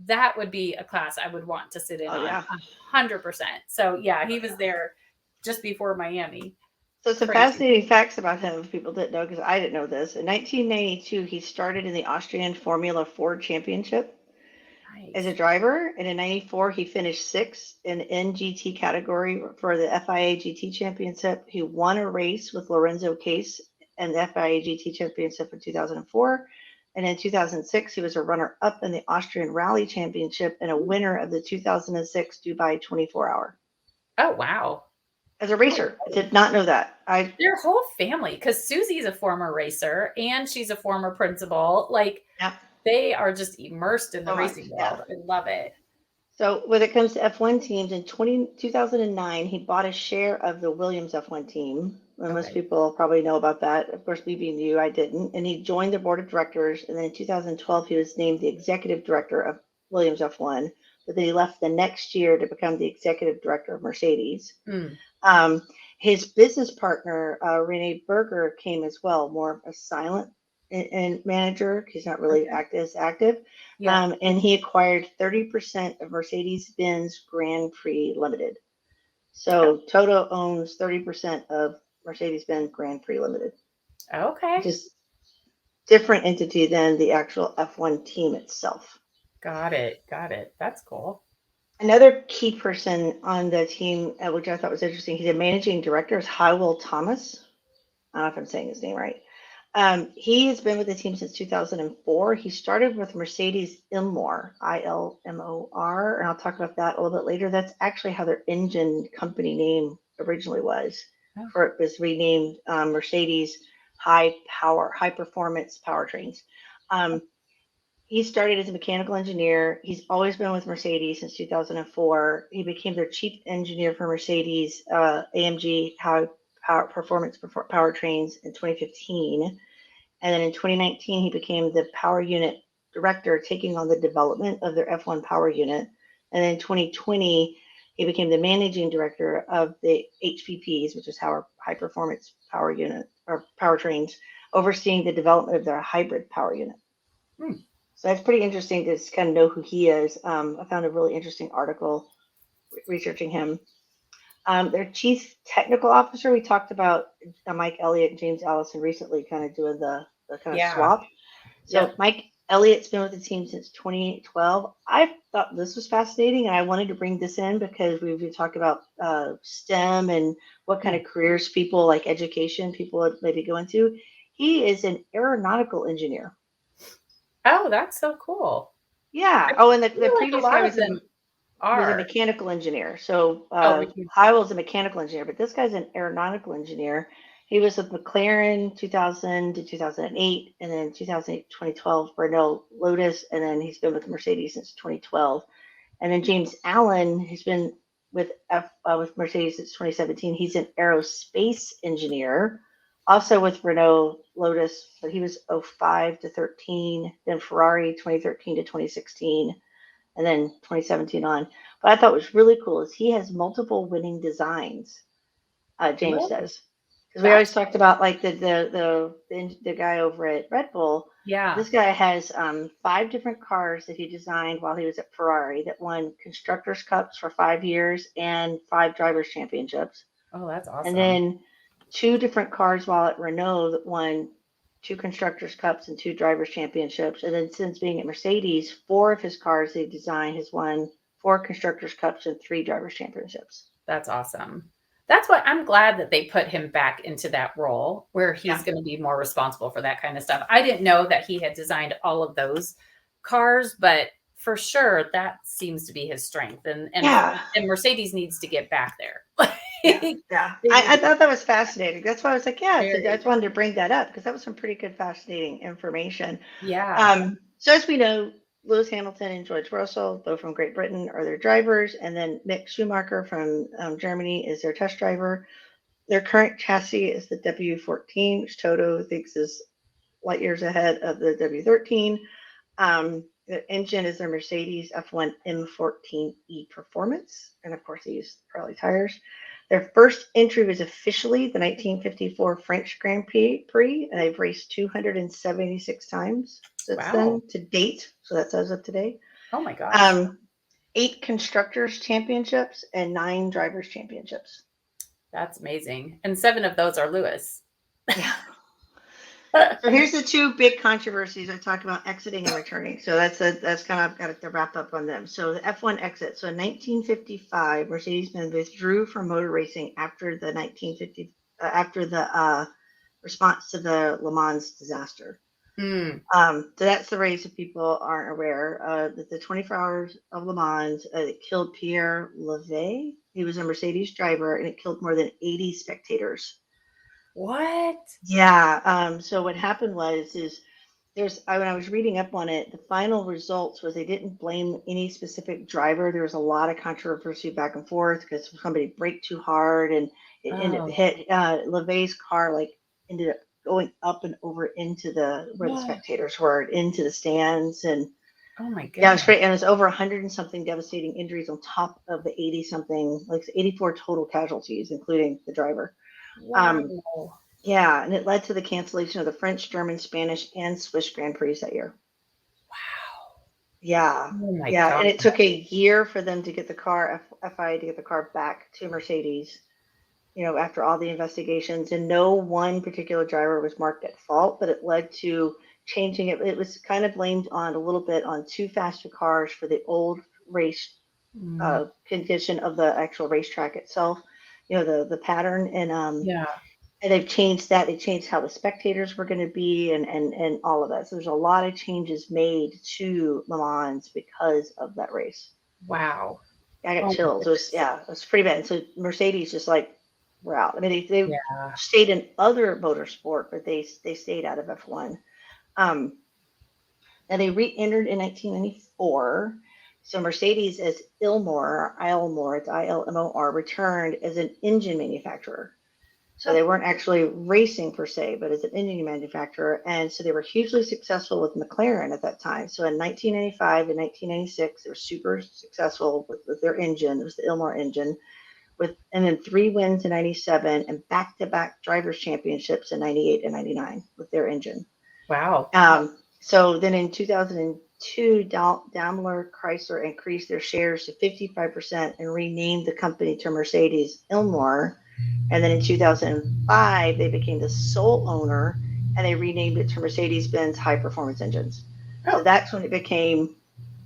Speaker 3: that would be a class I would want to sit in
Speaker 2: Oh
Speaker 3: on
Speaker 2: yeah.
Speaker 3: 100%. So yeah, he was there just before Miami.
Speaker 2: So some
Speaker 3: Crazy.
Speaker 2: fascinating facts about him if people didn't know, because I didn't know this. In 1992, he started in the Austrian Formula Ford Championship as a
Speaker 3: Nice.
Speaker 2: driver, and in '94 he finished sixth in the NGT category for the FIA GT Championship. He won a race with Lorenzo Case in the FIA GT Championship in 2004. And in 2006, he was a runner-up in the Austrian Rally Championship and a winner of the 2006 Dubai 24-hour.
Speaker 3: Oh, wow.
Speaker 2: As a racer, I did not know that.
Speaker 3: Their whole family, because Susie's a former racer and she's a former principal. Like,
Speaker 2: Yeah,
Speaker 3: they are just immersed in the
Speaker 2: so much.
Speaker 3: racing
Speaker 2: Yeah.
Speaker 3: world. I love it.
Speaker 2: So when it comes to F1 teams, in 2009, he bought a share of the Williams F1 team. And most
Speaker 3: Okay.
Speaker 2: people probably know about that. Of course, me being you, I didn't. And he joined the board of directors. And then in 2012, he was named the executive director of Williams F1. But then he left the next year to become the executive director of Mercedes.
Speaker 3: Mm.
Speaker 2: Um, his business partner, Renee Berger, came as well, more of a silent and manager. He's not really
Speaker 3: Okay.
Speaker 2: as active.
Speaker 3: Yeah.
Speaker 2: And he acquired 30% of Mercedes-Benz Grand Prix Limited. So Toto owns 30% of Mercedes-Benz Grand Prix Limited, which
Speaker 3: Okay.
Speaker 2: is different entity than the actual F1 team itself.
Speaker 3: Got it. Got it. That's cool.
Speaker 2: Another key person on the team, which I thought was interesting, he's a managing director, is Hywell Thomas. I don't know if I'm saying his name right. He has been with the team since 2004. He started with Mercedes Ilmor, Ilmor, and I'll talk about that a little bit later. That's actually how their engine company name originally was.
Speaker 3: Oh.
Speaker 2: For it was renamed Mercedes High Performance Powertrains. He started as a mechanical engineer. He's always been with Mercedes since 2004. He became their chief engineer for Mercedes AMG High Performance Powertrains in 2015. And then in 2019, he became the power unit director, taking on the development of their F1 power unit. And then in 2020, he became the managing director of the HPPs, which is our high performance power unit or powertrains, overseeing the development of their hybrid power unit.
Speaker 3: Hmm.
Speaker 2: So that's pretty interesting to just kind of know who he is. I found a really interesting article researching him. Their chief technical officer, we talked about Mike Elliott and James Allison recently, kind of doing the kind of
Speaker 3: Yeah.
Speaker 2: swap. So
Speaker 3: Yep.
Speaker 2: Mike Elliott's been with the team since 2012. I thought this was fascinating, and I wanted to bring this in because we've talked about STEM and what kind of careers people like education people would maybe go into. He is an aeronautical engineer.
Speaker 3: Oh, that's so cool.
Speaker 2: Yeah.
Speaker 3: I
Speaker 2: Oh, and the
Speaker 3: feel like a
Speaker 2: previous guy
Speaker 3: lot of
Speaker 2: was
Speaker 3: them
Speaker 2: a
Speaker 3: are.
Speaker 2: mechanical engineer. So
Speaker 3: Oh, mechanical.
Speaker 2: Hywell's a mechanical engineer, but this guy's an aeronautical engineer. He was with McLaren 2000 to 2008, and then 2008 2012 Renault Lotus, and then he's been with Mercedes since 2012. And then James Allen, who's been with Mercedes since 2017. He's an aerospace engineer, also with Renault Lotus, but he was 05 to 13, then Ferrari 2013 to 2016, and then 2017 on. But I thought was really cool is he has multiple winning designs. James
Speaker 3: Really?
Speaker 2: does, because we always
Speaker 3: That's
Speaker 2: talked about like the guy over at Red Bull.
Speaker 3: yeah.
Speaker 2: This guy has 5 different cars that he designed while he was at Ferrari that won constructors cups for 5 years and 5 drivers championships,
Speaker 3: Oh, that's
Speaker 2: and
Speaker 3: awesome.
Speaker 2: then 2 different cars while at Renault that won 2 constructors cups and 2 drivers championships. And then since being at Mercedes, 4 of his cars they designed has won 4 constructors cups and 3 drivers championships.
Speaker 3: That's awesome. That's what I'm glad that they put him back into that role where he's
Speaker 2: Yeah.
Speaker 3: going to be more responsible for that kind of stuff. I didn't know that he had designed all of those cars, but for sure that seems to be his strength.
Speaker 2: Yeah.
Speaker 3: And Mercedes needs to get back there.
Speaker 2: Yeah.
Speaker 3: They need
Speaker 2: I
Speaker 3: to
Speaker 2: thought that was fascinating. That's why I was like, yeah, so I
Speaker 3: very,
Speaker 2: just wanted to bring that up because that was some pretty good, fascinating information.
Speaker 3: yeah.
Speaker 2: So as we know, Lewis Hamilton and George Russell, both from Great Britain, are their drivers, and then Mick Schumacher from Germany is their test driver. Their current chassis is the W14, which Toto thinks is light years ahead of the W13. The engine is their Mercedes F1 M14E Performance, and of course they use Pirelli tires. Their first entry was officially the 1954 French Grand Prix, and they've raced 276 times since
Speaker 3: Wow.
Speaker 2: then to date. So that's as of today.
Speaker 3: Oh my gosh.
Speaker 2: 8 constructors championships and 9 drivers championships.
Speaker 3: That's amazing. And 7 of those are Lewis.
Speaker 2: Yeah. So here's the 2 big controversies I talk about exiting and returning. So that's kind of got to wrap up on them. So the F1 exit. So in 1955, Mercedes-Benz withdrew from motor racing after the response to the Le Mans disaster.
Speaker 3: Mm.
Speaker 2: So that's the race. If people aren't aware, that the 24 Hours of Le Mans, it killed Pierre Levey. He was a Mercedes driver, and it killed more than 80 spectators.
Speaker 3: What?
Speaker 2: Yeah. So what happened was when I was reading up on it, the final results was they didn't blame any specific driver. There was a lot of controversy back and forth because somebody braked too hard and it ended
Speaker 3: Oh,
Speaker 2: hit LeVay's car, like ended up going up and over into the where the
Speaker 3: yeah.
Speaker 2: spectators were, into the stands. And
Speaker 3: Oh my
Speaker 2: yeah, it was
Speaker 3: goodness.
Speaker 2: great. And it was over 100 and something devastating injuries on top of the 80 something, like 84 total casualties, including the driver. Um,
Speaker 3: Wow.
Speaker 2: yeah, and it led to the cancellation of the French, German, Spanish, and Swiss Grand Prix that year.
Speaker 3: Wow.
Speaker 2: Yeah,
Speaker 3: Oh my
Speaker 2: yeah,
Speaker 3: God.
Speaker 2: and it took a year for them to get the car, FIA to get the car back to Mercedes, after all the investigations, and no one particular driver was marked at fault, but it led to changing it. It was kind of blamed on a little bit on too fast cars for the old race
Speaker 3: Mm,
Speaker 2: condition of the actual racetrack itself, the pattern,
Speaker 3: yeah.
Speaker 2: and they've changed that. They changed how the spectators were going to be, and all of that. So there's a lot of changes made to Le Mans because of that race.
Speaker 3: Wow.
Speaker 2: I got
Speaker 3: Oh my
Speaker 2: chills. It was,
Speaker 3: goodness.
Speaker 2: yeah, it was pretty bad. So Mercedes just like, we're out. I mean, they
Speaker 3: Yeah.
Speaker 2: stayed in other motorsport, but they stayed out of F1. Um, and they re-entered in 1994. So Mercedes, as Ilmor, it's ILMOR, returned as an engine manufacturer. So
Speaker 3: Oh,
Speaker 2: they weren't actually racing per se, but as an engine manufacturer. And so they were hugely successful with McLaren at that time. So in 1995 and 1996, they were super successful with their engine. It was the Ilmor engine, and then 3 wins in 97 and back-to-back drivers championships in 98 and 99 with their engine.
Speaker 3: wow.
Speaker 2: So then in 2002, Daimler Chrysler increased their shares to 55% and renamed the company to Mercedes Ilmor. And then in 2005, they became the sole owner and they renamed it to Mercedes Benz High Performance Engines. So
Speaker 3: Oh,
Speaker 2: that's when it became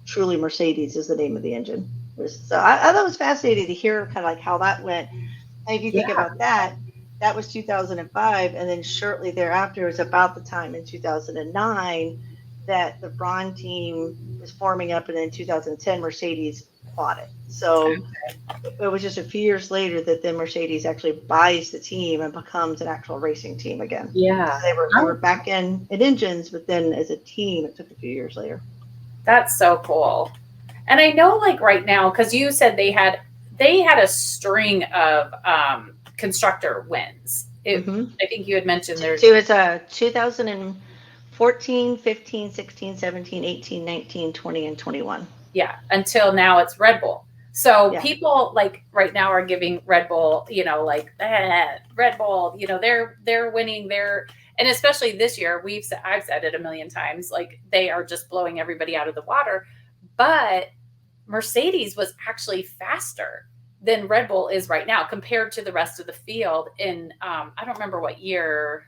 Speaker 2: truly Mercedes, is the name of the engine. So I thought it was fascinating to hear kind of like how that went. And if you think
Speaker 3: yeah.
Speaker 2: about that, that was 2005. And then shortly thereafter, it was about the time in 2009 that the Braun team was forming up. And in 2010, Mercedes bought it. So it was just a few years later that then Mercedes actually buys the team and becomes an actual racing team again. So
Speaker 3: Yeah.
Speaker 2: they were back in engines, but then as a team, it took a few years later.
Speaker 3: That's so cool. And I know like right now, because you said they had a string of constructor wins.
Speaker 2: Mm-hmm.
Speaker 3: I think you had mentioned
Speaker 2: So
Speaker 3: there's
Speaker 2: it's 2014, 15, 16, 17, 18, 19, 20, and 21.
Speaker 3: yeah, until now it's Red Bull. So
Speaker 2: Yeah.
Speaker 3: people like right now are giving Red Bull, like Red Bull, they're winning their and especially this year, I've said it a million times, like they are just blowing everybody out of the water. But Mercedes was actually faster than Red Bull is right now compared to the rest of the field. In I don't remember what year,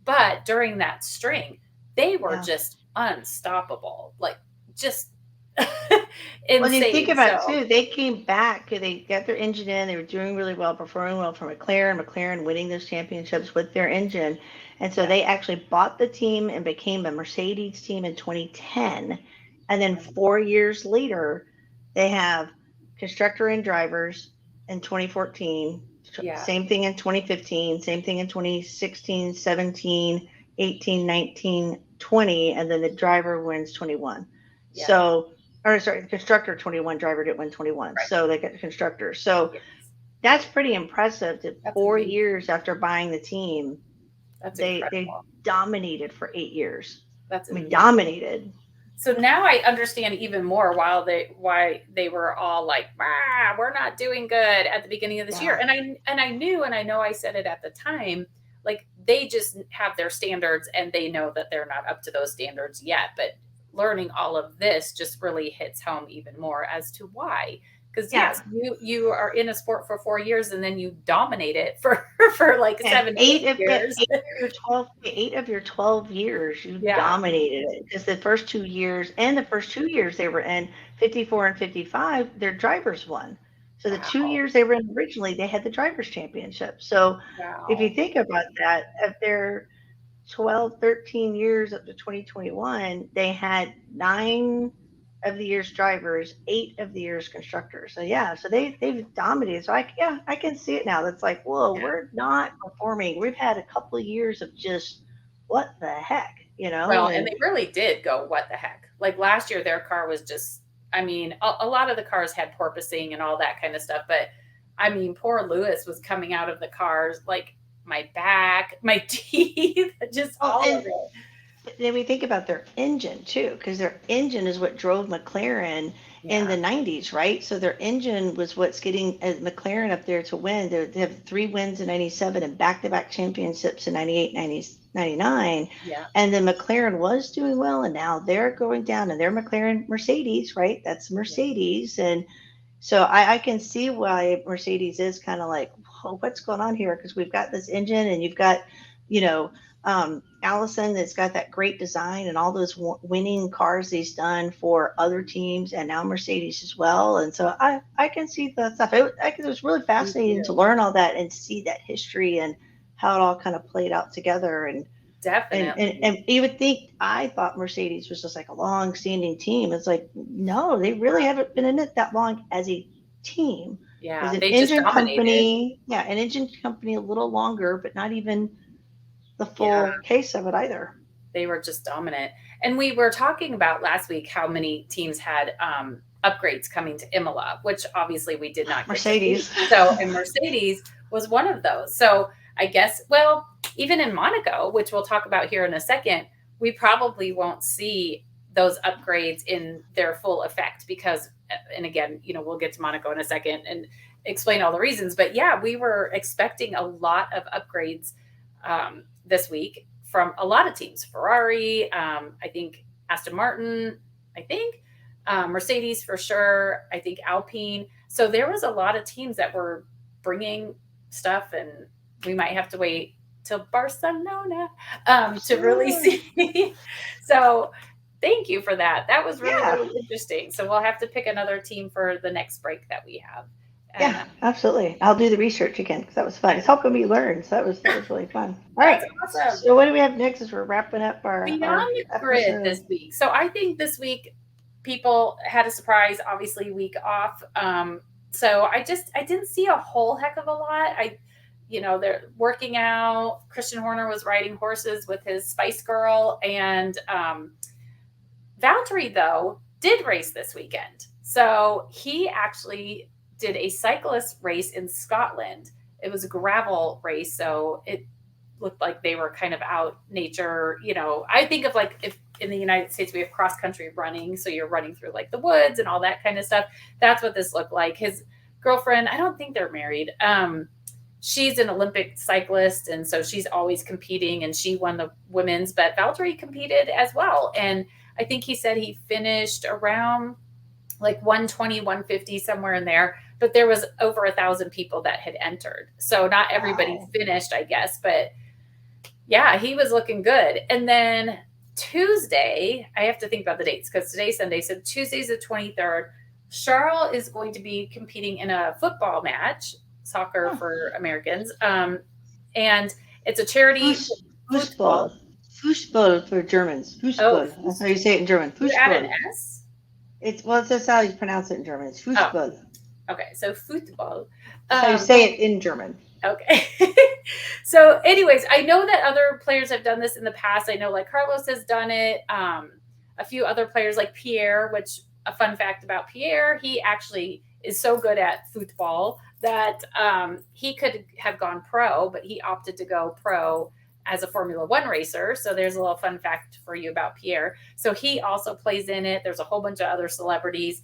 Speaker 3: but during that string, they were
Speaker 2: Yeah.
Speaker 3: just unstoppable, like just
Speaker 2: Well, you think
Speaker 3: insane.
Speaker 2: about it
Speaker 3: So
Speaker 2: too, they came back, they got their engine in, they were doing really well, performing well for McLaren winning those championships with their engine. And so
Speaker 3: yeah,
Speaker 2: they actually bought the team and became a Mercedes team in 2010. And then 4 years later, they have constructor and drivers in 2014,
Speaker 3: yeah,
Speaker 2: same thing in 2015, same thing in 2016, 17, 18, 19, 20, and then the driver wins 21.
Speaker 3: yeah,
Speaker 2: So or sorry, the constructor 21, driver didn't win 21.
Speaker 3: right,
Speaker 2: So they got the constructor. So
Speaker 3: yes,
Speaker 2: that's pretty impressive that
Speaker 3: that's
Speaker 2: four
Speaker 3: amazing.
Speaker 2: years after buying the team,
Speaker 3: That's
Speaker 2: they
Speaker 3: incredible.
Speaker 2: dominated for 8 years.
Speaker 3: That's
Speaker 2: I mean,
Speaker 3: amazing.
Speaker 2: dominated.
Speaker 3: So now I understand even more why they were all like, we're not doing good at the beginning of this year.
Speaker 2: Yeah.
Speaker 3: And I knew, and I know I said it at the time, like they just have their standards and they know that they're not up to those standards yet. But learning all of this just really hits home even more as to why. Because yes,
Speaker 2: Yeah.
Speaker 3: you are in a sport for 4 years and then you dominate it for for like
Speaker 2: And
Speaker 3: 7 to 8 years.
Speaker 2: 8 of your 12 years, you
Speaker 3: Yeah.
Speaker 2: dominated it. Because the first 2 years they were in 54 and 55, their drivers won. So the two
Speaker 3: Wow.
Speaker 2: years they were in originally, they had the drivers championship. So if you
Speaker 3: Wow.
Speaker 2: think about that, if they're 12, 13 years up to 2021, they had 9 of the year's drivers, 8 of the year's constructors. So yeah, so they've dominated. So I can see it now. That's like, whoa,
Speaker 3: Yeah.
Speaker 2: we're not performing. We've had a couple of years of just what the heck,
Speaker 3: Well, and they really did go, what the heck? Like last year, their car was just, I mean, a lot of the cars had porpoising and all that kind of stuff. But I mean, poor Lewis was coming out of the cars, like my back, my teeth, just all of it.
Speaker 2: Then we think about their engine too, because their engine is what drove McLaren in the 90s, right? So their engine was what's getting McLaren up there to win. They have 3 wins in 97 and back-to-back championships in 98, 99.
Speaker 3: Yeah.
Speaker 2: And then McLaren was doing well, and now they're going down, and they're McLaren Mercedes, right? That's Mercedes. Yeah. And so I can see why Mercedes is kind of like, oh, what's going on here? Because we've got this engine, and you've got, Allison that's got that great design and all those winning cars he's done for other teams, and now Mercedes as well. And so I can see the stuff. It was really fascinating to learn all that and see that history and how it all kind of played out together. And
Speaker 3: definitely.
Speaker 2: And you would think, I thought Mercedes was just like a long-standing team. It's like, no, they really haven't been in it that long as a team.
Speaker 3: Yeah,
Speaker 2: it was an
Speaker 3: they
Speaker 2: engine
Speaker 3: just
Speaker 2: company. Yeah, an engine company a little longer, but not even the full case of it either.
Speaker 3: They were just dominant. And we were talking about last week how many teams had upgrades coming to Imola, which obviously we did not.
Speaker 2: Mercedes.
Speaker 3: And Mercedes was one of those. So I guess, well, even in Monaco, which we'll talk about here in a second, we probably won't see those upgrades in their full effect because, and again, we'll get to Monaco in a second and explain all the reasons. But yeah, we were expecting a lot of upgrades this week from a lot of teams. Ferrari, I think Aston Martin, Mercedes for sure, I think Alpine. So there was a lot of teams that were bringing stuff, and we might have to wait till Barcelona to really see. So thank you for that. That was really interesting. So we'll have to pick another team for the next break that we have.
Speaker 2: Yeah, absolutely. I'll do the research again because that was fun. It's helping me learn. So that was really fun. All right. Awesome. So what do we have next as we're wrapping up our
Speaker 3: Beyond the Grid this week? So I think this week people had a surprise, obviously week off. So I didn't see a whole heck of a lot. They're working out. Christian Horner was riding horses with his Spice Girl. And Valtteri, though, did race this weekend. So he actually did a cyclist race in Scotland. It was a gravel race, so it looked like they were kind of out nature. I think of like if in the United States we have cross country running, so you're running through like the woods and all that kind of stuff. That's what this looked like. His girlfriend, I don't think they're married. She's an Olympic cyclist, and so she's always competing, and she won the women's, but Valtteri competed as well. And I think he said he finished around like 120, 150, somewhere in there, but there was over 1,000 people that had entered. So not everybody finished, I guess, but yeah, he was looking good. And then Tuesday, I have to think about the dates because today's Sunday. So Tuesday's the 23rd. Charles is going to be competing in a football match, soccer for Americans. And it's a charity.
Speaker 2: Fußball. Fußball for Germans. Fußball. That's how you say it in German. Fußball.
Speaker 3: You add an S?
Speaker 2: That's how you pronounce it in German. It's Fußball.
Speaker 3: Oh. Okay, so football.
Speaker 2: That's how you say it in German.
Speaker 3: Okay. So anyways, I know that other players have done this in the past. I know like Carlos has done it. A few other players like Pierre, which a fun fact about Pierre, he actually is so good at football that he could have gone pro, but he opted to go pro as a Formula One racer. So there's a little fun fact for you about Pierre. So he also plays in it. There's a whole bunch of other celebrities.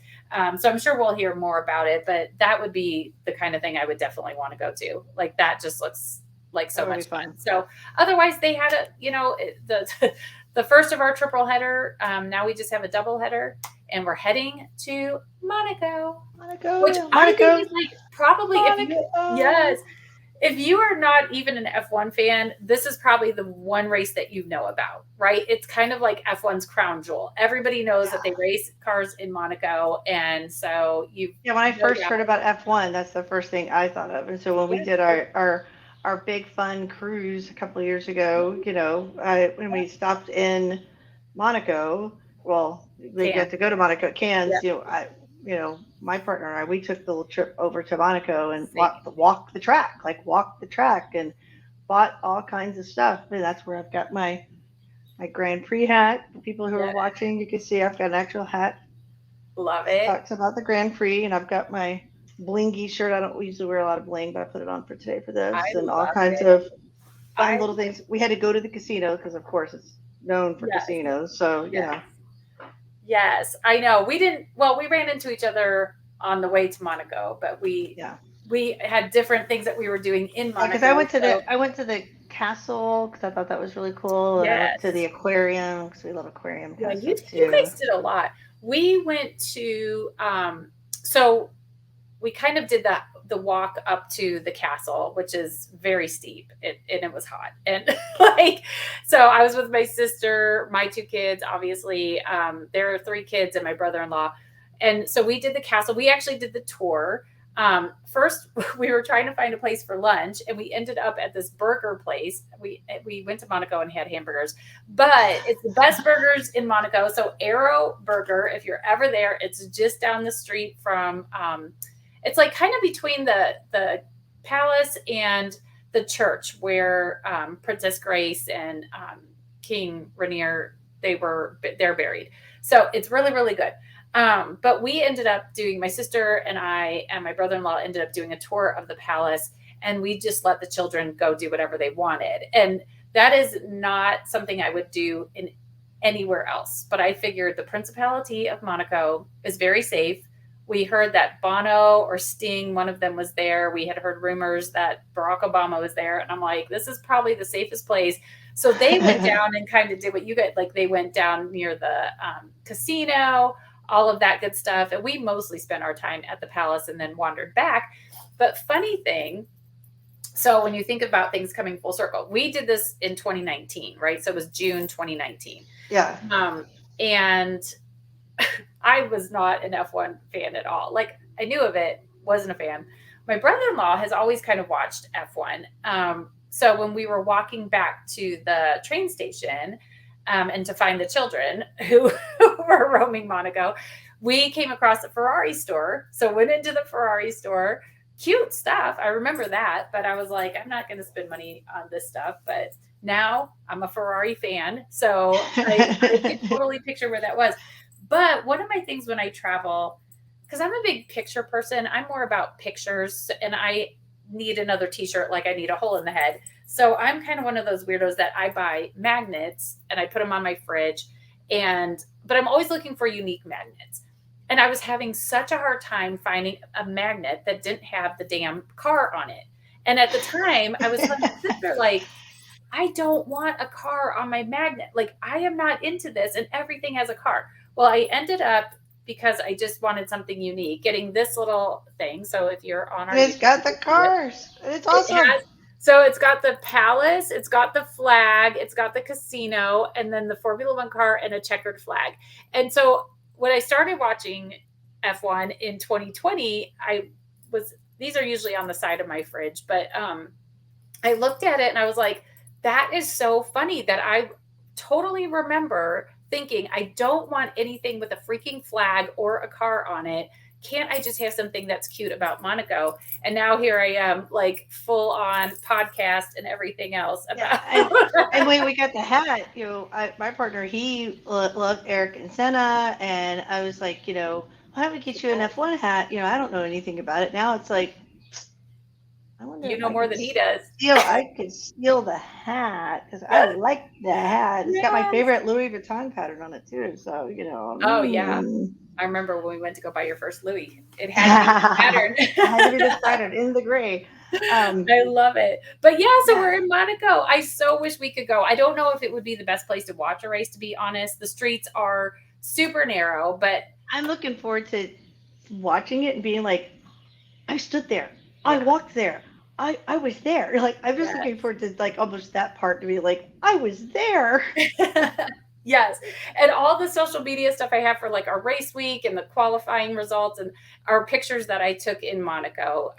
Speaker 3: So I'm sure we'll hear more about it, but that would be the kind of thing I would definitely want to go to. Like that just looks like so much fun. So otherwise they had the first of our triple header. Now we just have a double header and we're heading to Monaco. Which I think is like probably if you are not even an F1 fan, this is probably the one race that you know about, right? It's kind of like F1's crown jewel. Everybody knows that they race cars in Monaco. And so
Speaker 2: when I first heard about F1, that's the first thing I thought of. And so when we did our big fun cruise a couple of years ago, when we stopped in Monaco, we got to go to Monaco, Cannes, my partner and I, we took the little trip over to Monaco and walked the track and bought all kinds of stuff. And that's where I've got my my Grand Prix hat. For people who
Speaker 3: Yeah.
Speaker 2: are watching, you can see I've got an actual hat.
Speaker 3: Love
Speaker 2: It
Speaker 3: it.
Speaker 2: talks about the Grand Prix, and I've got my blingy shirt. I don't usually wear a lot of bling, but I put it on for today for
Speaker 3: I
Speaker 2: this, and all
Speaker 3: love
Speaker 2: kinds
Speaker 3: it.
Speaker 2: of fun
Speaker 3: I
Speaker 2: little things. We had to go to the casino because, of course, it's known for
Speaker 3: Yes.
Speaker 2: casinos. So,
Speaker 3: Yes. Yes, I know. We didn't. Well, we ran into each other on the way to Monaco, but we had different things that we were doing in Monaco.
Speaker 2: Because I went to the castle because I thought that was really cool, and I went to the aquarium because we love aquarium kind of stuff too.
Speaker 3: You guys did a lot. We went to so we kind of did the walk up to the castle, which is very steep, and it was hot, and so I was with my sister, my two kids, obviously. There are 3 kids and my brother-in-law, and so we did the castle. We actually did the tour. First, we were trying to find a place for lunch, and we ended up at this burger place. We went to Monaco and had hamburgers, but it's the best burgers in Monaco. So Arrow Burger, if you're ever there, it's just down the street from. It's like kind of between the palace and the church where Princess Grace and King Rainier they're buried. So it's really, really good. But we ended up doing, my sister and I and my brother-in-law ended up doing a tour of the palace, and we just let the children go do whatever they wanted. And that is not something I would do in anywhere else. But I figured the Principality of Monaco is very safe. We heard that Bono or Sting, one of them was there. We had heard rumors that Barack Obama was there. And I'm like, this is probably the safest place. So they went down and kind of did what you get. Like they went down near the casino, all of that good stuff. And we mostly spent our time at the palace and then wandered back. But funny thing, so when you think about things coming full circle, we did this in 2019, right? So it was June 2019.
Speaker 2: Yeah.
Speaker 3: And I was not an F1 fan at all. Like I knew of it, wasn't a fan. My brother-in-law has always kind of watched F1. So when we were walking back to the train station and to find the children who were roaming Monaco, we came across a Ferrari store. So went into the Ferrari store, cute stuff. I remember that, but I was like, I'm not going to spend money on this stuff. But now I'm a Ferrari fan. So I can totally picture where that was. But one of my things when I travel, because I'm a big picture person, I'm more about pictures, and I need another t-shirt like I need a hole in the head. So I'm kind of one of those weirdos that I buy magnets and I put them on my fridge, but I'm always looking for unique magnets. And I was having such a hard time finding a magnet that didn't have the damn car on it. And at the time I was telling my sister, like, I don't want a car on my magnet. Like, I am not into this, and everything has a car. Well, I ended up, because I just wanted something unique, getting this little thing. So if you're on our,
Speaker 2: it's got the cars. It's awesome.
Speaker 3: So it's got the palace, it's got the flag, it's got the casino, and then the Formula One car and a checkered flag. And so when I started watching F1 in 2020, these are usually on the side of my fridge, but I looked at it and I was like, that is so funny that I totally remember thinking, I don't want anything with a freaking flag or a car on it. Can't I just have something that's cute about Monaco? And now here I am, like full on podcast and everything else about.
Speaker 2: Yeah, and when we got the hat, my partner, he loved Eric and Senna, and I was like, why don't we get you an F1 hat? I don't know anything about it. Now it's like, I wonder
Speaker 3: you know more than he does.
Speaker 2: I could steal the hat because I like the hat. It's got my favorite Louis Vuitton pattern on it too. So
Speaker 3: Oh yeah, I remember when we went to go buy your first Louis. It had to be the pattern.
Speaker 2: It had to be the pattern in the gray.
Speaker 3: I love it. But so we're in Monaco. I so wish we could go. I don't know if it would be the best place to watch a race, to be honest. The streets are super narrow, but
Speaker 2: I'm looking forward to watching it and being like, I stood there. I walked there. I was there. Like, I'm just looking forward to like almost that part to be like, I was there.
Speaker 3: Yes. And all the social media stuff I have for like our race week and the qualifying results and our pictures that I took in Monaco.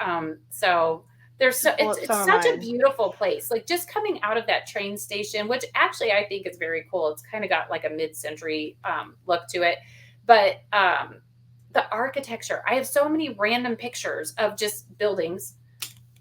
Speaker 3: So it's such a beautiful place. Like just coming out of that train station, which actually I think is very cool. It's kind of got like a mid-century look to it. But the architecture, I have so many random pictures of just buildings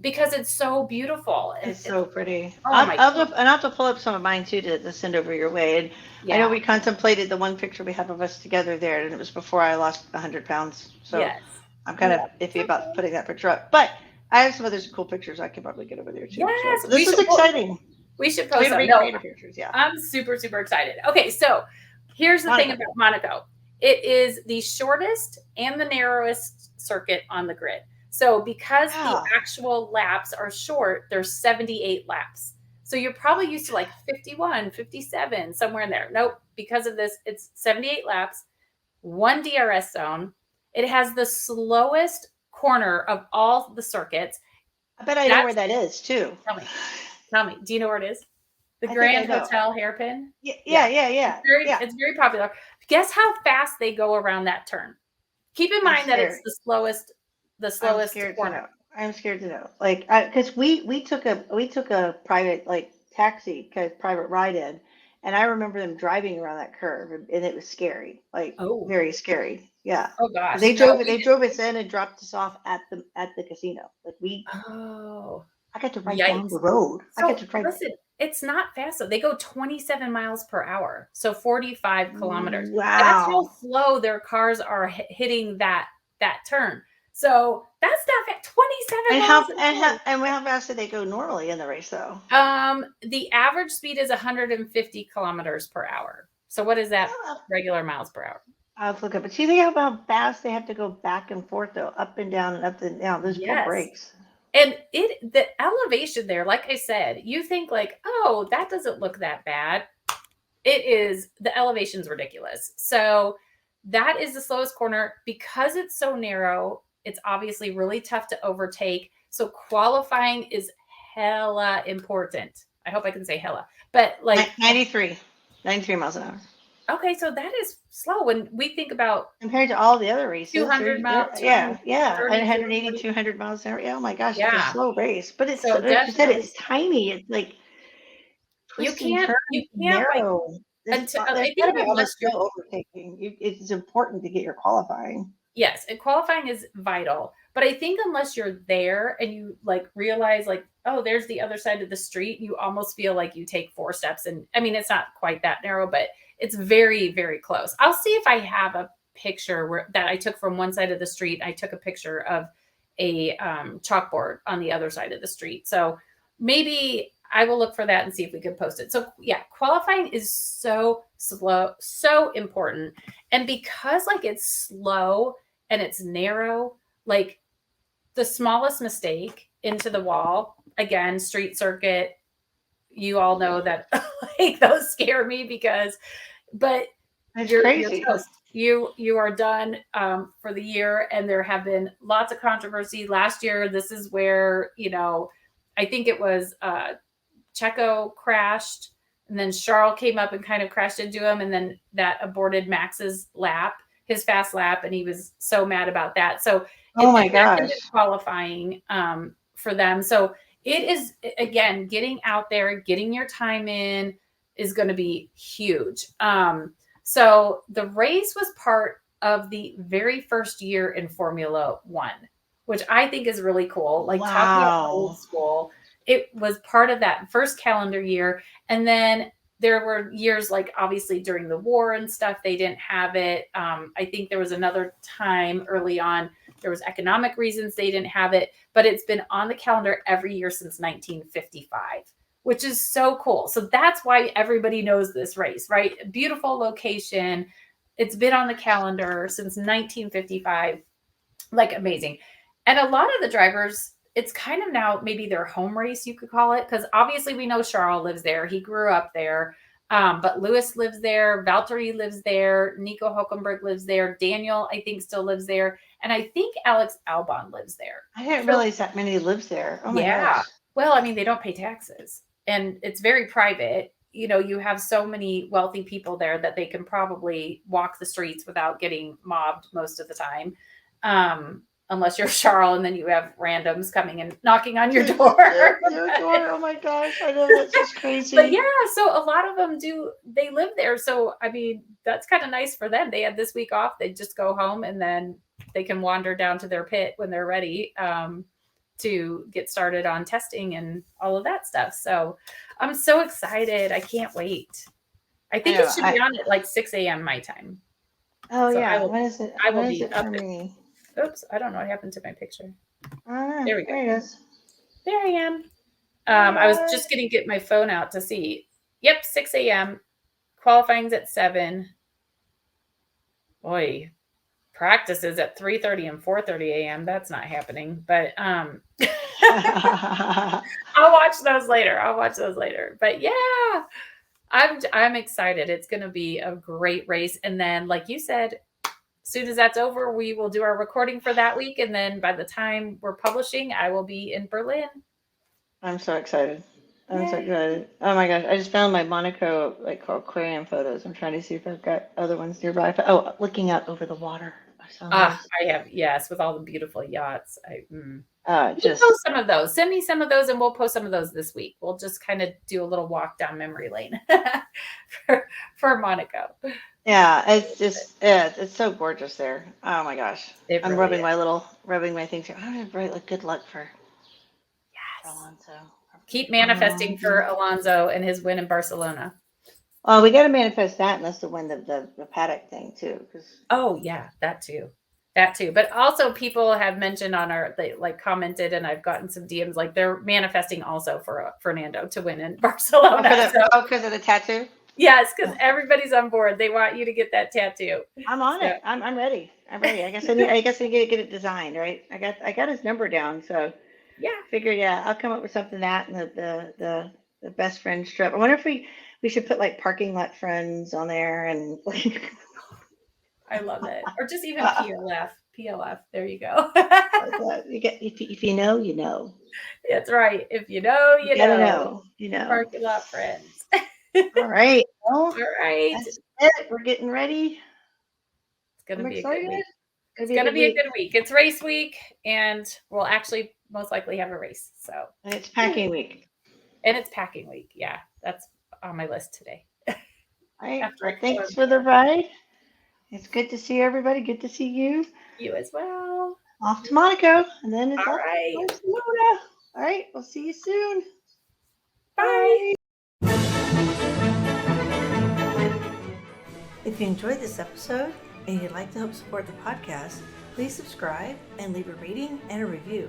Speaker 3: because it's so beautiful. And
Speaker 2: It's so pretty.
Speaker 3: oh my
Speaker 2: I'll have to pull up some of mine too to send over your way. And I know
Speaker 3: yeah.
Speaker 2: we contemplated the one picture we have of us together there, and it was before I lost 100 pounds. So
Speaker 3: Yes.
Speaker 2: I'm kind of
Speaker 3: Yeah.
Speaker 2: iffy about putting that picture up. But I have some other cool pictures I could probably get over there too. So
Speaker 3: Yes,
Speaker 2: but this was exciting.
Speaker 3: we should
Speaker 2: Way
Speaker 3: post
Speaker 2: to
Speaker 3: them.
Speaker 2: be
Speaker 3: No,
Speaker 2: creative pictures. Yeah.
Speaker 3: I'm super, super excited. Okay, so here's the thing
Speaker 2: Monaco.
Speaker 3: about Monaco. It is the shortest and the narrowest circuit on the grid. So because the
Speaker 2: Wow.
Speaker 3: actual laps are short, there's 78 laps. So you're probably used to like 51, 57, somewhere in there. Nope. Because of this, it's 78 laps, one DRS zone. It has the slowest corner of all the circuits.
Speaker 2: I bet I know where that is too.
Speaker 3: Tell me. Tell me. Do you know where it is? The
Speaker 2: I think I
Speaker 3: Grand
Speaker 2: know.
Speaker 3: Hotel hairpin?
Speaker 2: Yeah.
Speaker 3: It's very popular. Guess how fast they go around that turn. Keep in mind that it's the slowest corner.
Speaker 2: I'm scared to know. Like, because we took a private like taxi, private ride in, and I remember them driving around that curve, and it was scary, like
Speaker 3: Oh,
Speaker 2: very scary. Yeah.
Speaker 3: oh gosh.
Speaker 2: They
Speaker 3: No,
Speaker 2: drove us in and dropped us off at the casino. Like
Speaker 3: oh,
Speaker 2: I got to ride down
Speaker 3: yikes.
Speaker 2: the road. I
Speaker 3: So
Speaker 2: got to drive.
Speaker 3: listen, it's not fast though. They go 27 miles per hour, so 45 kilometers. That's how
Speaker 2: Wow.
Speaker 3: slow their cars are hitting that turn. So that's not fast. 27
Speaker 2: And
Speaker 3: miles
Speaker 2: how fast did they go normally in the race though?
Speaker 3: The average speed is 150 kilometers per hour. So what is that regular miles per hour?
Speaker 2: I'll look up. But see, think how fast they have to go back and forth though, up and down and up and down. Those poor brakes.
Speaker 3: And the elevation there, like I said, you think like, oh, that doesn't look that bad. It is, the elevation's ridiculous. So that is the slowest corner. Because it's so narrow, it's obviously really tough to overtake. So qualifying is hella important. I hope I can say hella, but like
Speaker 2: 93 miles an hour.
Speaker 3: Okay, so that is slow when we think about
Speaker 2: compared to all the other races.
Speaker 3: 200 miles.
Speaker 2: Yeah. 180, 200 miles an hour. Yeah, oh my gosh, it's a slow race. But it's,
Speaker 3: so
Speaker 2: like you said, it's tiny. It's like
Speaker 3: you can't
Speaker 2: narrow.
Speaker 3: Like,
Speaker 2: there's got to be all this skill overtaking. It's important to get your qualifying.
Speaker 3: Yes, and qualifying is vital. But I think unless you're there and you like realize like, oh, there's the other side of the street, you almost feel like you take 4 steps. And I mean, it's not quite that narrow, but it's very, very close. I'll see if I have a picture that I took from one side of the street. I took a picture of a chalkboard on the other side of the street. So maybe I will look for that and see if we can post it. So yeah, qualifying is so slow, so important. And because like it's slow and it's narrow, like the smallest mistake into the wall, again, street circuit, you all know that like those scare me but you're toast. You are done for the year. And there have been lots of controversy. Last year, this is where, I think it was Checo crashed, and then Charles came up and kind of crashed into him, and then that aborted Max's lap, his fast lap, and he was so mad about that. So
Speaker 2: oh my gosh,
Speaker 3: qualifying for them. So it is, again, getting out there, getting your time in is going to be huge. So the race was part of the very first year in Formula One, which I think is really cool. Like talking about old school, it was part of that first calendar year. And then there were years like obviously during the war and stuff, they didn't have it. I think there was another time early on, there was economic reasons they didn't have it, but it's been on the calendar every year since 1955, which is so cool. So that's why everybody knows this race, right? Beautiful location. It's been on the calendar since 1955, like amazing. And a lot of the drivers, it's kind of now maybe their home race, you could call it, because obviously we know Charles lives there. He grew up there. But Lewis lives there. Valtteri lives there. Nico Hülkenberg lives there. Daniel, I think, still lives there. And I think Alex Albon lives there.
Speaker 2: I didn't realize that many lives there. Oh my gosh.
Speaker 3: Well, I mean, they don't pay taxes. And it's very private. You have so many wealthy people there that they can probably walk the streets without getting mobbed most of the time. Unless you're Charles and then you have randoms coming and knocking on your door.
Speaker 2: Oh my gosh, I know, that's just crazy.
Speaker 3: But yeah, so a lot of them they live there. So, I mean, that's kind of nice for them. They had this week off. They just go home and then they can wander down to their pit when they're ready. to get started on testing and all of that stuff. So I'm so excited. I can't wait. I think it should be on at like 6 a.m. my time.
Speaker 2: Oh
Speaker 3: So
Speaker 2: yeah. When is it?
Speaker 3: I will
Speaker 2: When is
Speaker 3: be
Speaker 2: it
Speaker 3: up
Speaker 2: for me?
Speaker 3: Oops, I don't know what happened to my picture.
Speaker 2: There
Speaker 3: we go.
Speaker 2: There it is.
Speaker 3: There I am. I was just going to get my phone out to see. Yep, 6 a.m. Qualifying's at 7. Boy, practices at 3:30 and 4:30 a.m. That's not happening. But I'll watch those later. But yeah, I'm excited. It's going to be a great race. And then, like you said, as soon as that's over, we will do our recording for that week. And then by the time we're publishing, I will be in Berlin.
Speaker 2: I'm so excited. I'm so excited. Oh my gosh. I just found my Monaco aquarium photos. I'm trying to see if I've got other ones nearby. Oh, looking out over the water.
Speaker 3: I have, yes, with all the beautiful yachts.
Speaker 2: Just
Speaker 3: post some of those. Send me some of those and we'll post some of those this week. We'll just kind of do a little walk down memory lane for Monaco.
Speaker 2: Yeah, it's just it's so gorgeous there. Oh my gosh. I'm
Speaker 3: really
Speaker 2: rubbing my things here. I'm gonna write good luck for
Speaker 3: Alonso. Keep manifesting for Alonso and his win in Barcelona.
Speaker 2: Well, we got to manifest that unless to win the paddock thing too.
Speaker 3: Oh yeah, that too. But also people have mentioned they like commented, and I've gotten some DMs like they're manifesting also for Fernando to win in Barcelona.
Speaker 2: Because of the tattoo.
Speaker 3: Yes, because everybody's on board. They want you to get that tattoo.
Speaker 2: I'm on it. I'm ready. I guess I need to get it designed, right? I got his number down, so
Speaker 3: yeah.
Speaker 2: Figure I'll come up with something that and the best friend strip. I wonder if we should put like parking lot friends on there and like.
Speaker 3: I love it. Or just even PLF. There you go.
Speaker 2: You get if you know, you know.
Speaker 3: That's right. If you know, you know.
Speaker 2: You know.
Speaker 3: Parking lot friends.
Speaker 2: All right. Well,
Speaker 3: all right.
Speaker 2: That's it. We're getting ready.
Speaker 3: It's gonna be a good week. It's gonna be a good week. It's race week, and we'll actually most likely have a race. So.
Speaker 2: And it's packing week.
Speaker 3: Yeah, that's on my list today.
Speaker 2: All right. Thanks for the ride. It's good to see everybody. Good to see you.
Speaker 3: You as well.
Speaker 2: Off to Monaco, and then it's
Speaker 3: all right.
Speaker 2: Barcelona. All right. We'll see you soon.
Speaker 3: Bye.
Speaker 1: If you enjoyed this episode and you'd like to help support the podcast, please subscribe and leave a rating and a review.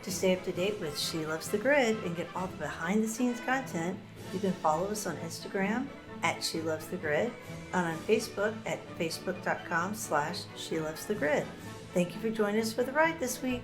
Speaker 1: To stay up to date with She Loves the Grid and get all the behind the scenes content, you can follow us on Instagram at She Loves the Grid and on Facebook at facebook.com/She Loves the Grid. Thank you for joining us for the ride this week.